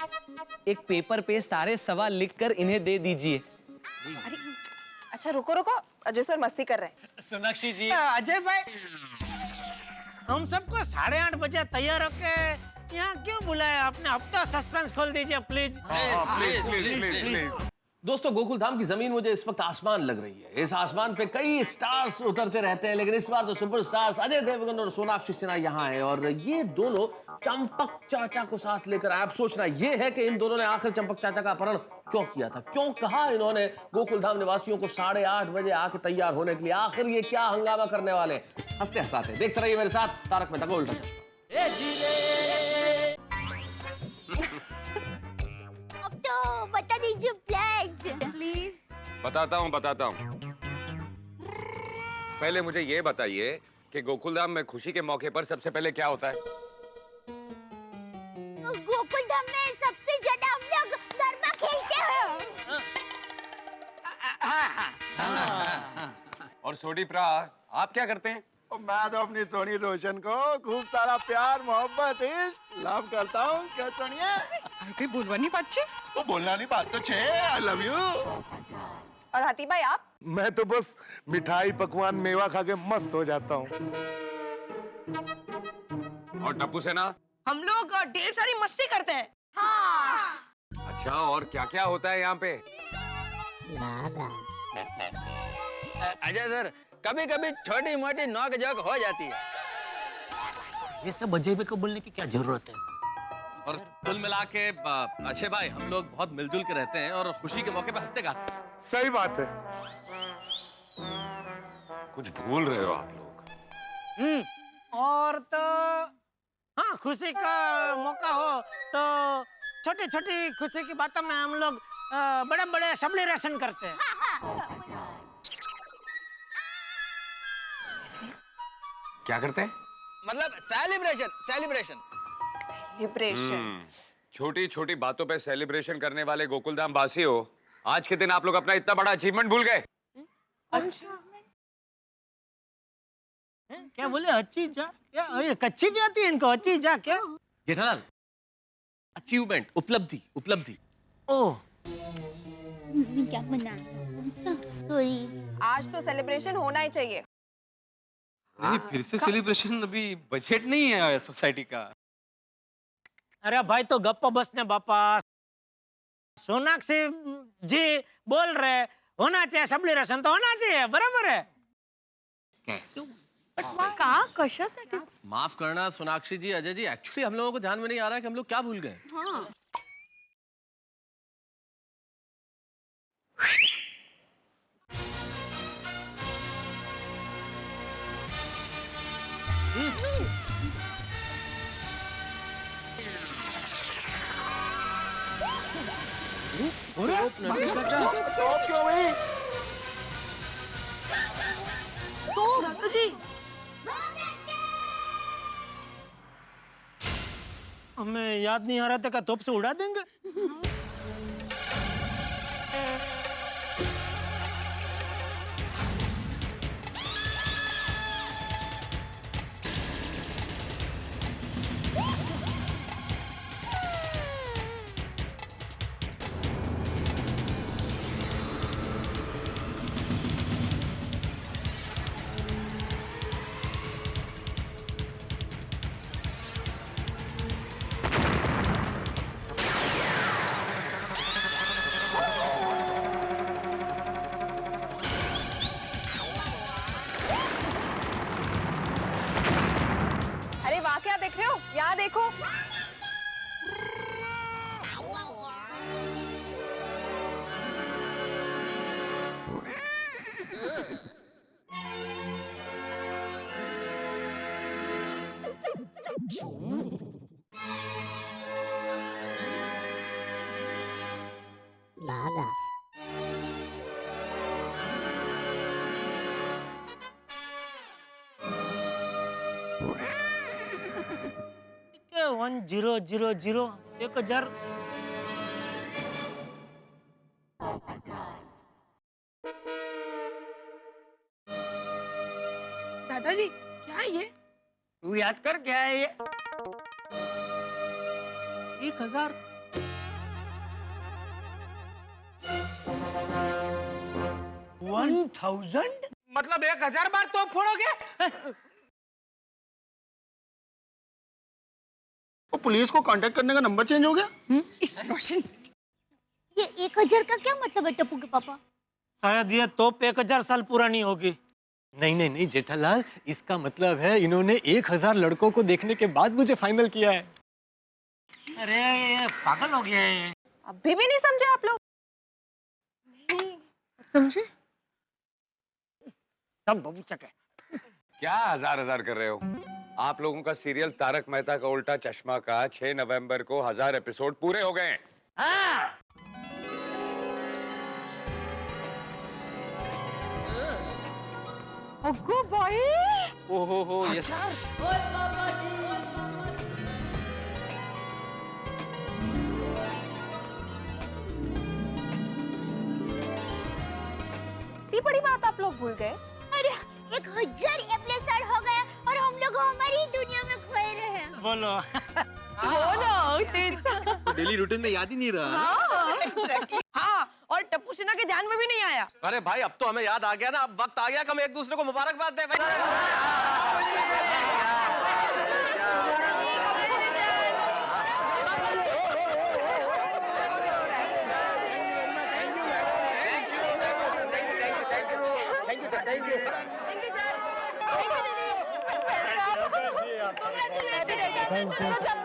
H: एक पेपर पे सारे सवाल लिखकर इन्हें दे दीजिए।
K: अच्छा रुको रुको, अजय सर मस्ती कर रहे हैं।
A: सोनाक्षी जी,
F: अजय भाई, हम सबको 8:30 बजे तैयार होके यहाँ क्यों बुलाया आपने? अब तो सस्पेंस खोल दीजिए प्लीज।
L: प्लीज।
M: दोस्तों, गोकुलधाम की जमीन मुझे इस वक्त आसमान लग रही है। इस आसमान पे कई स्टार्स उतरते रहते हैं, लेकिन इस बार तो सुपरस्टार्स अजय देवगन और सोनाक्षी सिन्हा यहाँ हैं और ये दोनों चंपक चाचा को साथ लेकर आए। अब सोचना ये है कि इन दोनों ने आखिर चंपक चाचा का अपहरण क्यों किया था, क्यों कहा इन्होंने गोकुलधाम निवासियों को 8:30 बजे आके तैयार होने के लिए, आखिर ये क्या हंगामा करने वाले? हंसते हंसाते देखते रहिए मेरे साथ तारक मेहता का उल्टा चश्मा।
C: अब तो बता दीजिए प्लीज।
I: बताता हूँ। पहले मुझे ये बताइए कि गोकुलधाम में खुशी के मौके पर सबसे पहले क्या होता है?
C: गोकुलधाम में सबसे ज्यादा हम लोग गरबा खेलते हैं।
I: और सोडी प्रा, आप क्या करते हैं?
L: मैं तो अपनी सोनी रोशन को खूब सारा प्यार मोहब्बत लव करता हूँ। क्या सोनिया?
K: कहीं बोलवानी पाची?
L: वो बोलना नहीं, बात तो छे। I love you.
K: और हाथी भाई आप?
J: मैं तो बस मिठाई पकवान मेवा खा के मस्त हो जाता हूँ।
I: और टप्पू सेना?
K: हम लोग ढेर सारी मस्ती करते हैं।
I: अच्छा, और क्या क्या होता है यहाँ पे?
H: अजय सर, कभी कभी छोटी मोटी नोक झोंक हो जाती है।
F: ये सब अजय भाई को बोलने की क्या जरूरत है?
M: और कुल मिला के अजय भाई, हम लोग बहुत मिलजुल के रहते हैं और खुशी के मौके पे हंसते गाते हैं।
J: सही बात है।
I: कुछ भूल रहे हो आप लोग।
F: और तो हाँ, खुशी का मौका हो तो छोटी छोटी खुशी की बातों में हम लोग बड़े बड़े सेलिब्रेशन करते हैं।
I: क्या करते हैं?
H: मतलब सेलिब्रेशन।
I: छोटी छोटी बातों पे सेलिब्रेशन करने वाले गोकुलधाम वासी हो, आज के दिन आप लोग अपना इतना बड़ा अचीवमेंट भूल गए।
F: क्या बोले? अच्छी जा? क्या ये कच्ची भी आती है इनको? अच्छी जा क्या?
M: जेठालाल, अचीवमेंट, उपलब्धि।
F: ओह,
C: क्या बना? सॉरी।
K: आज तो सेलिब्रेशन होना ही चाहिए।
O: नहीं, फिर से सेलिब्रेशन? अभी बजट नहीं है सोसाइटी का।
F: अरे भाई तो गप्पा बसने बापा। सोनाक्षी जी बोल रहे होना चाहिए सेलिब्रेशन, तो होना चाहिए, बराबर है।
M: कैसे?
B: कशासाठी?
M: माफ करना सोनाक्षी जी, अजय जी, एक्चुअली हम लोगों को ध्यान में नहीं आ रहा है कि हम लोग क्या भूल गए।
B: हाँ।
L: क्यों भाई?
B: जी
F: हमें याद नहीं आ रहा था, क्या तोप से उड़ा देंगे?
K: यहाँ देखो।
C: भागा।
F: क्या 1000 1000
K: दादाजी क्या है ये?
E: तू याद कर क्या है ये?
F: 1000
J: 1000
E: मतलब 1000 बार तो फोड़ोगे?
L: वो पुलिस को कांटेक्ट करने का नंबर चेंज हो गया?
C: रोशन, ये 1000 का क्या मतलब है टप्पू के पापा?
F: शायद ये तोप 1000 साल पुरानी होगी।
A: नहीं नहीं नहीं जेठालाल, इसका मतलब है इन्होंने 1000 लड़कों को देखने के बाद मुझे फाइनल किया है।
F: अरे ये पागल हो गया है।
K: अभी भी नहीं समझे आप लोग? नहीं समझे?
F: सब बबूचक है।
I: क्या हजार कर रहे हो? आप लोगों का सीरियल तारक मेहता का उल्टा चश्मा का 6 नवंबर को 1000 एपिसोड पूरे हो गए हैं।
F: हाँ।
K: अग्गो भाई।
O: ओहो यस।
K: इतनी बड़ी बात आप लोग भूल गए?
C: अरे 1000 एपिसोड हो गया और हम लोग हमारी ही दुनिया में खोए रहे हैं।
F: बोलो।
O: डेली रूटीन में याद ही नहीं रहा।
K: हाँ, और टप्पू सिन्हा के ध्यान में भी नहीं आया।
M: अरे भाई अब तो हमें याद आ गया ना, अब वक्त आ गया कि हम एक दूसरे को मुबारकबाद दें भाई।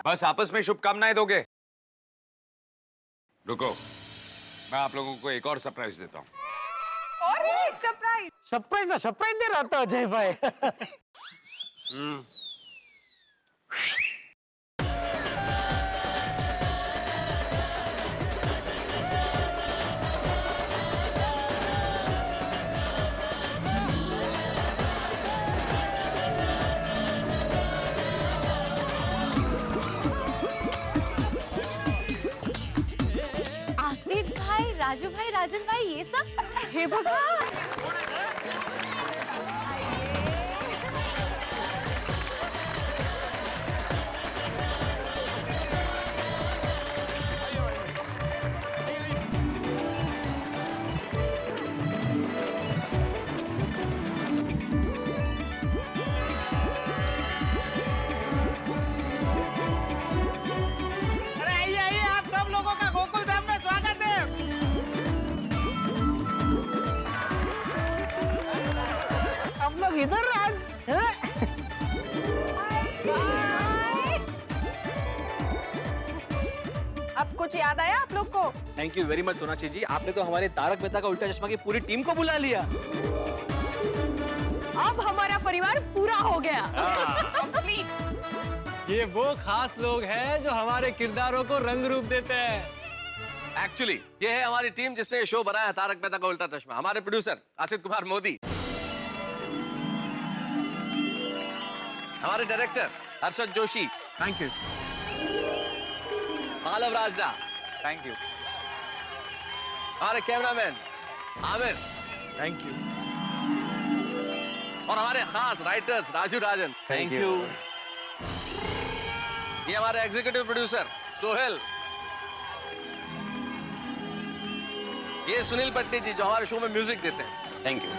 I: बस आपस में शुभकामनाएं दोगे? रुको, मैं आप लोगों को एक और सरप्राइज देता हूँ।
K: और एक सरप्राइज।
F: सरप्राइज में सरप्राइज दे रहा था अजय भाई।
P: आसिफ भाई, राजू भाई, राजन भाई, ये सब? हे भगवान।
E: अरे आइए आइए, आप सब लोगों का गोकुल धाम में स्वागत है। हम लोग इधर आज हैं?
K: अब कुछ याद आया आप लोग को?
O: Thank you very much Sonakshi ji, आपने तो हमारे तारक मेहता का उल्टा चश्मा की पूरी टीम को बुला लिया।
K: अब हमारा परिवार पूरा हो गया। कंप्लीट।
A: ये वो खास लोग हैं जो हमारे किरदारों को रंग रूप देते हैं।
M: एक्चुअली ये है हमारी टीम जिसने ये शो बनाया है तारक मेहता का उल्टा चश्मा। हमारे प्रोड्यूसर आसिफ कुमार मोदी, हमारे director Harshad Joshi,
E: thank you.
M: Malav Rajda,
E: thank you.
M: हमारे कैमरामैन आमिर,
E: थैंक यू।
M: और हमारे खास writers Raju Rajan,
E: thank you.
M: ये हमारे एग्जीक्यूटिव प्रोड्यूसर सोहेल, ये सुनील पट्टी जी जो हमारे शो में म्यूजिक देते हैं, थैंक यू।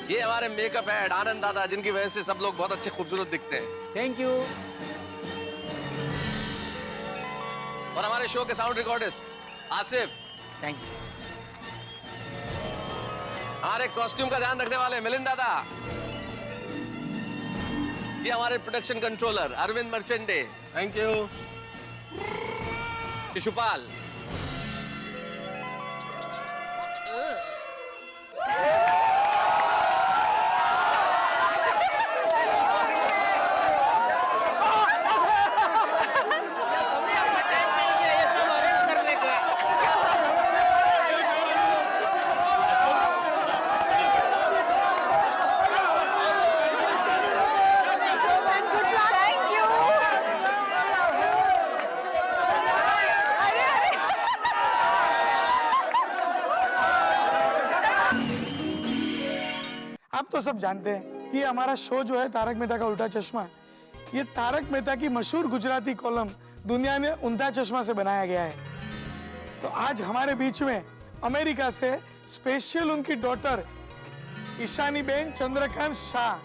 M: ये हमारे मेकअप हेड आनंद दादा जिनकी वजह से सब लोग बहुत अच्छे खूबसूरत दिखते हैं,
E: थैंक यू।
M: और हमारे शो के sound recordist Asif,
E: thank you.
M: हमारे कॉस्ट्यूम का ध्यान रखने वाले मिलिंद दादा, ये हमारे production controller Arvind Marchande.
F: Thank you.
M: Shishupal.
J: आप तो सब जानते हैं कि हमारा शो जो है तारक मेहता का उल्टा चश्मा, ये तारक मेहता की मशहूर गुजराती कॉलम दुनिया में उल्टा चश्मा से बनाया गया है। तो आज हमारे बीच में अमेरिका से स्पेशल उनकी daughter Ishani Ben Chandrakant Shah.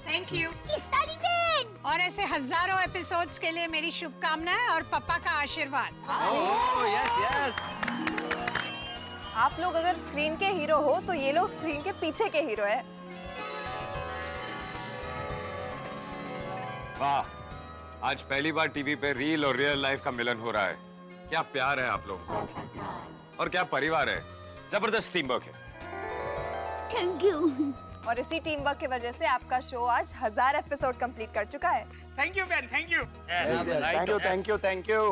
R: Thank you.
C: Ishani Ben.
R: और ऐसे हजारों एपिसोड्स के लिए मेरी शुभकामनाएं और पापा का आशीर्वाद।
O: Yes yes.
P: आप लोग अगर स्क्रीन के हीरो हो तो ये लोग स्क्रीन के पीछे के हीरो है।
I: वाह, आज पहली बार टीवी पे रियल और रियल लाइफ का मिलन हो रहा है। क्या प्यार है आप लोगों का और क्या परिवार है। जबरदस्त टीम वर्क है।
C: Thank you.
P: और इसी टीम वर्क की वजह से आपका शो आज 1000 एपिसोड कंप्लीट कर चुका है।
J: Thank you Ben, thank you.
L: Thank you thank you thank you.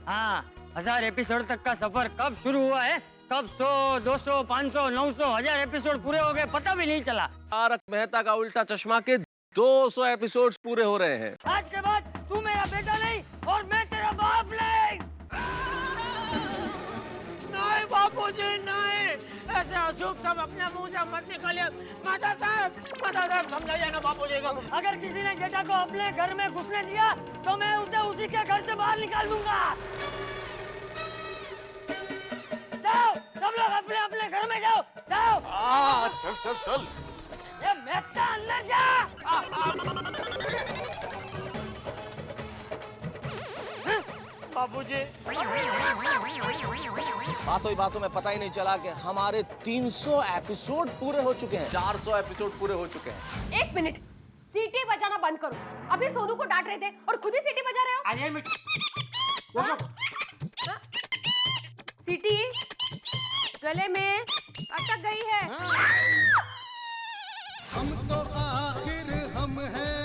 S: हाँ, 1000 एपिसोड तक का सफर कब शुरू हुआ है, कब 100, 200, 500, 900, 1000 एपिसोड पूरे हो गए पता भी नहीं चला।
M: तारक मेहता का उल्टा चश्मा के 200 एपिसोड्स पूरे हो रहे हैं।
S: आज के बाद तू मेरा बेटा नहीं और मैं तेरा बाप नहीं।
F: नहीं बापूजी नहीं, ऐसे अशुभ सब अपने मुंह से मत निकालिए। माता साहब समझाइए ना बापूजी को।
S: अगर किसी ने जेठा को अपने घर में घुसने दिया तो मैं उसे उसी के घर से बाहर निकाल दूंगा। जाओ सब लोग अपने अपने घर में जाओ, जाओ।
I: चल चल चल।
S: ये मेहता अंदर जा।
F: बापूजी
M: बातों में पता ही नहीं चला कि हमारे 300 एपिसोड पूरे हो चुके हैं, 400 एपिसोड पूरे हो चुके हैं।
K: 1 मिनट, सीटी बजाना बंद करो। अभी सोनू को डांट रहे थे और खुद ही सीटी बजा रहे हो। सीटी गले में अटक गई है।
T: हम तो आखिर हम हैं,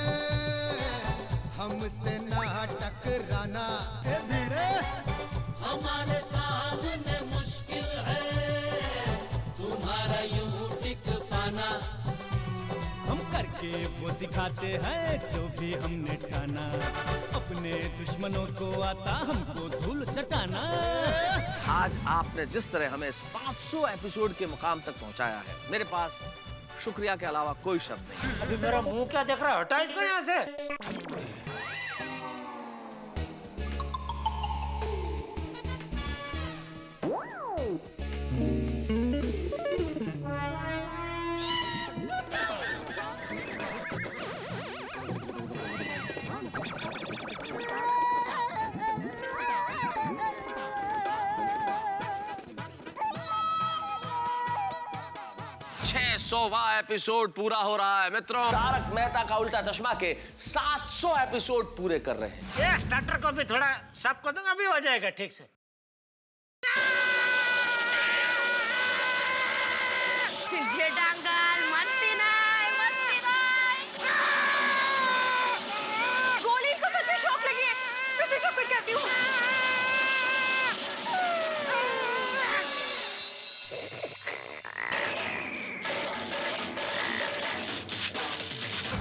T: हमसे ना टकराना है भिड़े, हमारे सामने मुश्किल है तुम्हारा यूं टिक पाना।
U: हम करके वो दिखाते हैं जो भी हमने ठाना, अपने दुश्मनों को आता हमको धूल चटाना।
M: आज आपने जिस तरह हमें इस 500 एपिसोड के मुकाम तक पहुंचाया है, मेरे पास शुक्रिया के अलावा कोई शब्द नहीं।
F: अभी मेरा मुंह क्या देख रहा है, हटा इसको यहाँ से।
M: एपिसोड पूरा हो रहा है मित्रों। तारक मेहता का उल्टा चश्मा के 700 एपिसोड पूरे कर रहे हैं।
F: ये स्टार्टर को भी थोड़ा साफ कर दूंगा, अभी हो जाएगा ठीक से।
Q: जेठांकल मस्ती नहीं, मस्ती नहीं। गोली को सच में शॉक लगी है, मैं इसे शॉक करके आती हूँ।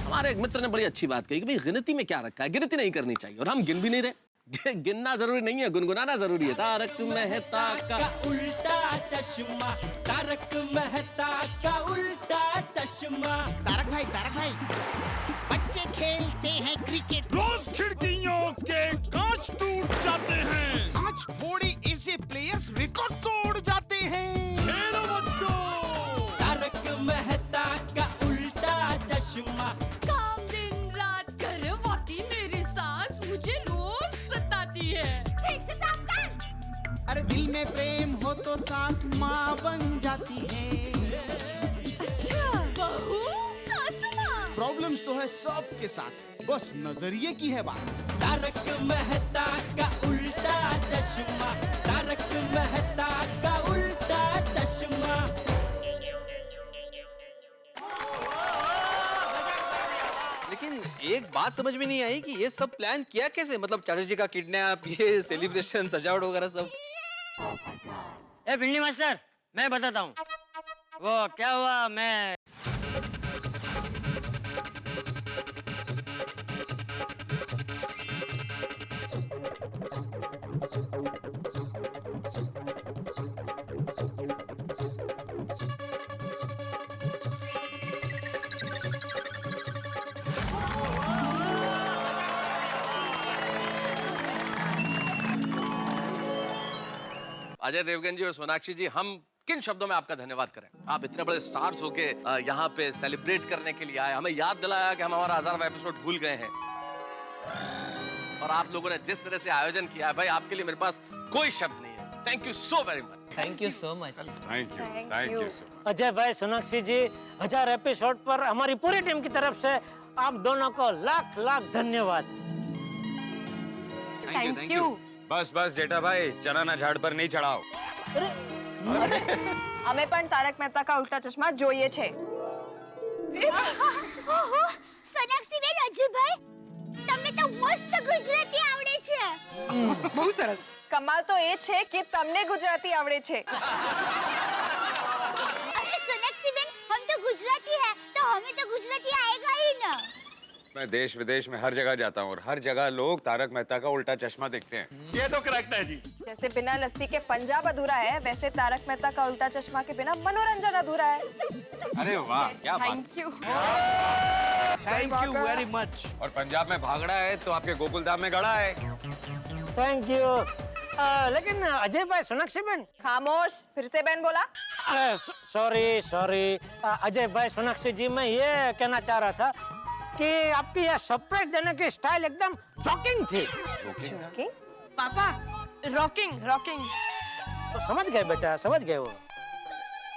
M: हमारे एक मित्र ने बड़ी अच्छी बात कही कि भाई गिनती में क्या रखा है, गिनती नहीं करनी चाहिए और हम गिन भी नहीं रहे। गिनना जरूरी नहीं है, गुनगुनाना जरूरी है। तारक मेहता का
U: उल्टा चश्मा, तारक मेहता का उल्टा चश्मा।
T: तारक भाई बच्चे खेलते हैं क्रिकेट,
U: रोज खिड़कियों के कांच टूट जाते हैं,
T: आज थोड़े ऐसे प्लेयर्स रिकॉर्ड तोड़ जाते हैं।
U: खेलो बच्चों, तारक मेहता का उल्टा चश्मा।
Q: काम दिन रात करवाती मेरी सास मुझे रोज सताती है। ठीक से साफ कर।
T: अरे दिल में प्रेम हो तो सास माँ बन जाती है।
Q: अच्छा, बहू सास माँ।
U: प्रॉब्लम्स तो है सबके साथ, बस नजरिए की है बात। तारक मेहता का उल्टा चश्मा, तारक मेहता का उल्टा चश्मा।
O: लेकिन एक बात समझ में नहीं आई कि ये सब प्लान किया कैसे, मतलब चाचा जी का किडनैप, ये सेलिब्रेशन, सजावट वगैरह सब।
S: ए भिंडी मास्टर, मैं बताता हूँ। वो क्या हुआ, मैं
M: अजय देवगन जी और सोनाक्षी जी, हम किन शब्दों में आपका धन्यवाद करें? आप इतने बड़े स्टार्स होके यहाँ पे सेलिब्रेट करने के लिए आए, हमें याद दिलाया कि हम हमारा 1000वां एपिसोड भूल गए हैं। और आप लोगों ने जिस तरह से आयोजन किया है, भाई आपके लिए मेरे पास कोई शब्द नहीं है। Thank you so very much.
H: Thank you so much.
I: Thank you.
F: Ajay भाई, सोनाक्षी जी, 1000 एपिसोड पर हमारी पूरी टीम की तरफ से आप दोनों को लाख लाख धन्यवाद।
I: Thank you. बस बस जेठा भाई, चना ना झाड़ पर नहीं चढ़ाओ।
P: અમે પણ તારક મહેતા કા ઉલ્ટા ચશ્મા જોઈએ છે।
C: સોનાક્ષી બેન, અજયભાઈ, તમને તો મસ્ત ગુજરાતી આવડે છે।
P: બહુ સરસ। કમાલ તો એ છે કે તમને ગુજરાતી આવડે છે।
C: अरे सोनाक्षी बेन, हम तो गुजराती है, तो हमें तो गुजराती आएगा ही ना।
I: मैं देश विदेश में हर जगह जाता हूँ और हर जगह लोग तारक मेहता का उल्टा चश्मा देखते हैं।
L: ये तो करेक्ट है जी।
P: जैसे बिना लस्सी के पंजाब अधूरा है, वैसे तारक मेहता का उल्टा चश्मा के बिना मनोरंजन अधूरा है।
I: अरे वाह, क्या बात।
P: Thank you.
G: Thank you very much.
I: और पंजाब में भागड़ा है तो आपके गोकुल धाम में गड़ा है।
F: Thank you. लेकिन अजय भाई, सोनाक्षी बेन,
P: खामोश, फिर से बेन बोला।
F: सॉरी अजय भाई, सोनाक्षी जी, मैं ये कहना चाह रहा था कि आपकी यह सरप्राइज देने की स्टाइल एकदम शॉकिंग थी।
P: शॉकिंग?
K: पापा, रॉकिंग।
F: तो समझ गए बेटा, समझ गए वो।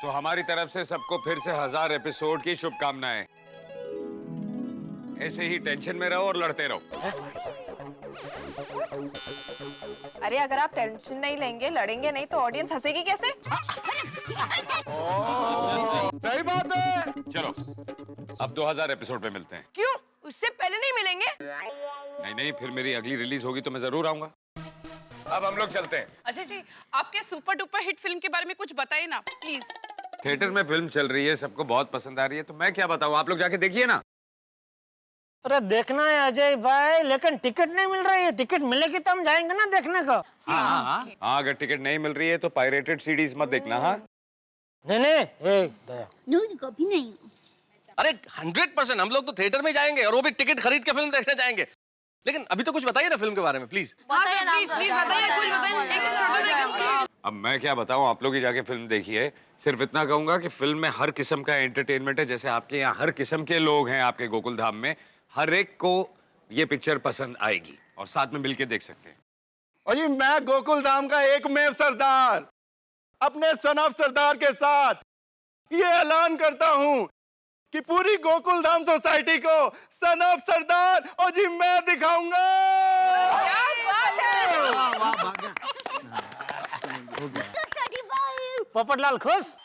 I: तो हमारी तरफ से सबको फिर से 1000 एपिसोड की शुभकामनाएं। ऐसे ही टेंशन में रहो और लड़ते रहो।
P: अरे अगर आप टेंशन नहीं लेंगे, लड़ेंगे नहीं, तो ऑडियंस हंसेगी कैसे?
L: सही बात है।
I: चलो अब 2000 एपिसोड पे मिलते हैं।
K: क्यों? उससे पहले नहीं मिलेंगे?
I: नहीं, फिर मेरी अगली रिलीज होगी तो मैं जरूर आऊंगा। अब हम लोग चलते हैं।
K: अजय जी, आपके सुपर डुपर हिट फिल्म के बारे में कुछ बताइए ना प्लीज।
I: थिएटर में फिल्म चल रही है, सबको बहुत पसंद आ रही है, तो मैं क्या बताऊं, आप लोग जाके देखिए ना।
F: अरे देखना है अजय भाई, लेकिन टिकट नहीं मिल रही है। टिकट मिलेगी तो हम जाएंगे ना देखने को।
I: हाँ, अगर टिकट नहीं मिल रही है तो पायरेटेड सीडीज मत देखना। हाँ
C: नो, कभी नहीं।
M: अरे 100% हम लोग तो थिएटर में जाएंगे, और वो भी टिकट खरीद के फिल्म देखने जाएंगे। लेकिन अभी तो कुछ बताइए ना फिल्म के बारे में, प्लीज।
K: प्लीज बताइए, कुछ बताइए।
I: अब मैं क्या बताऊं, आप लोग ही जाके फिल्म देखिए। सिर्फ इतना कहूंगा कि फिल्म में हर किस्म का एंटरटेनमेंट है। जैसे आपके यहाँ हर किस्म के लोग हैं, आपके गोकुल धाम में हर एक को ये पिक्चर पसंद आएगी और साथ में मिलके देख सकते हैं।
L: और जी, मैं गोकुल धाम का एकमेव सरदार अपने सन ऑफ सरदार के साथ ये ऐलान करता हूं कि पूरी गोकुल धाम सोसाइटी को सन ऑफ सरदार और जी मैं दिखाऊंगा।
F: पोपटलाल खुश?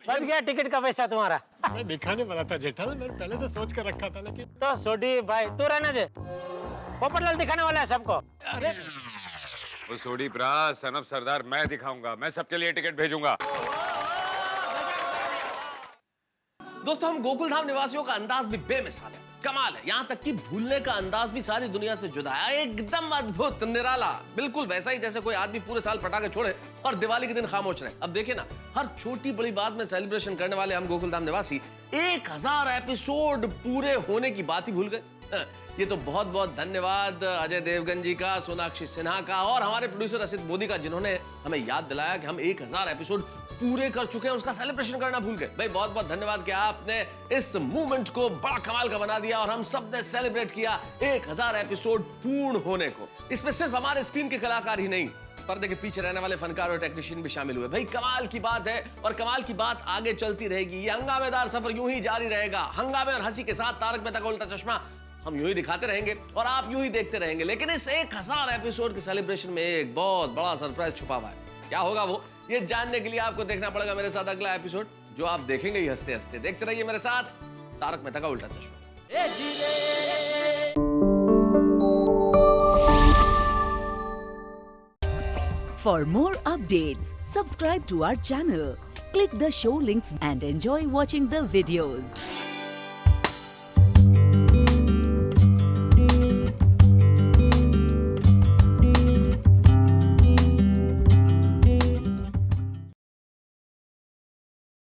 F: बच गया टिकट का पैसा तुम्हारा।
A: मैं दिखाने वाला था जेठालाल, मैंने पहले से सोच कर रखा था, लेकिन
F: तो सोडी भाई तू रहने दे, पोपटलाल दिखाने वाला है सबको।
A: अरे
I: वो सोडी प्रा, सन ऑफ सरदार मैं दिखाऊंगा, मैं सबके लिए टिकट भेजूंगा।
M: दोस्तों, हम गोकुल धाम निवासियों का अंदाज भी बेमिसाल है, कमाल है। यहाँ तक कि भूलने का अंदाज भी सारी दुनिया से जुदा है, एकदम अद्भुत, निराला, बिल्कुल वैसा ही जैसे कोई आदमी पूरे साल पटाखे छोड़े और दिवाली के दिन खामोश रहे। अब देखिए ना, हर छोटी बड़ी बात में सेलिब्रेशन करने वाले हम गोकुल धाम निवासी 1000 एपिसोड पूरे होने की बात ही भूल गए। ये तो बहुत बहुत धन्यवाद अजय देवगन जी का, सोनाक्षी सिन्हा का और हमारे प्रोड्यूसर असित मोदी का, जिन्होंने हमें याद दिलाया कि हम 1000 एपिसोड पूरे कर चुके हैं, उसका सेलिब्रेशन करना भूल गए। भाई बहुत बहुत धन्यवाद कि आपने इस मूवमेंट को बड़ा कमाल का बना दिया और हम सब ने सेलिब्रेट किया 1000 एपिसोड पूर्ण होने को। इसमें सिर्फ हमारे स्क्रीन के कलाकार ही नहीं, पर्दे के पीछे रहने वाले फनकार और टेक्नीशियन भी शामिल हुए। भाई कमाल की बात है और कमाल की बात आगे चलती रहेगी। ये हंगामेदार सफर यूं ही जारी रहेगा। हंगामे और हंसी के साथ तारक मेहता का उल्टा चश्मा हम यूं ही दिखाते रहेंगे और आप यूं ही देखते रहेंगे। लेकिन इस 1000 एपिसोड के सेलिब्रेशन में एक बहुत बड़ा सरप्राइज छुपा हुआ है। क्या होगा वो, ये जानने के लिए आपको देखना पड़ेगा मेरे साथ अगला एपिसोड, जो आप देखेंगे ही हंसते हंसते। देखते रहिए मेरे साथ तारक मेहता का उल्टा चश्मा।
D: For more updates, subscribe to our channel, click the show links and enjoy watching the videos.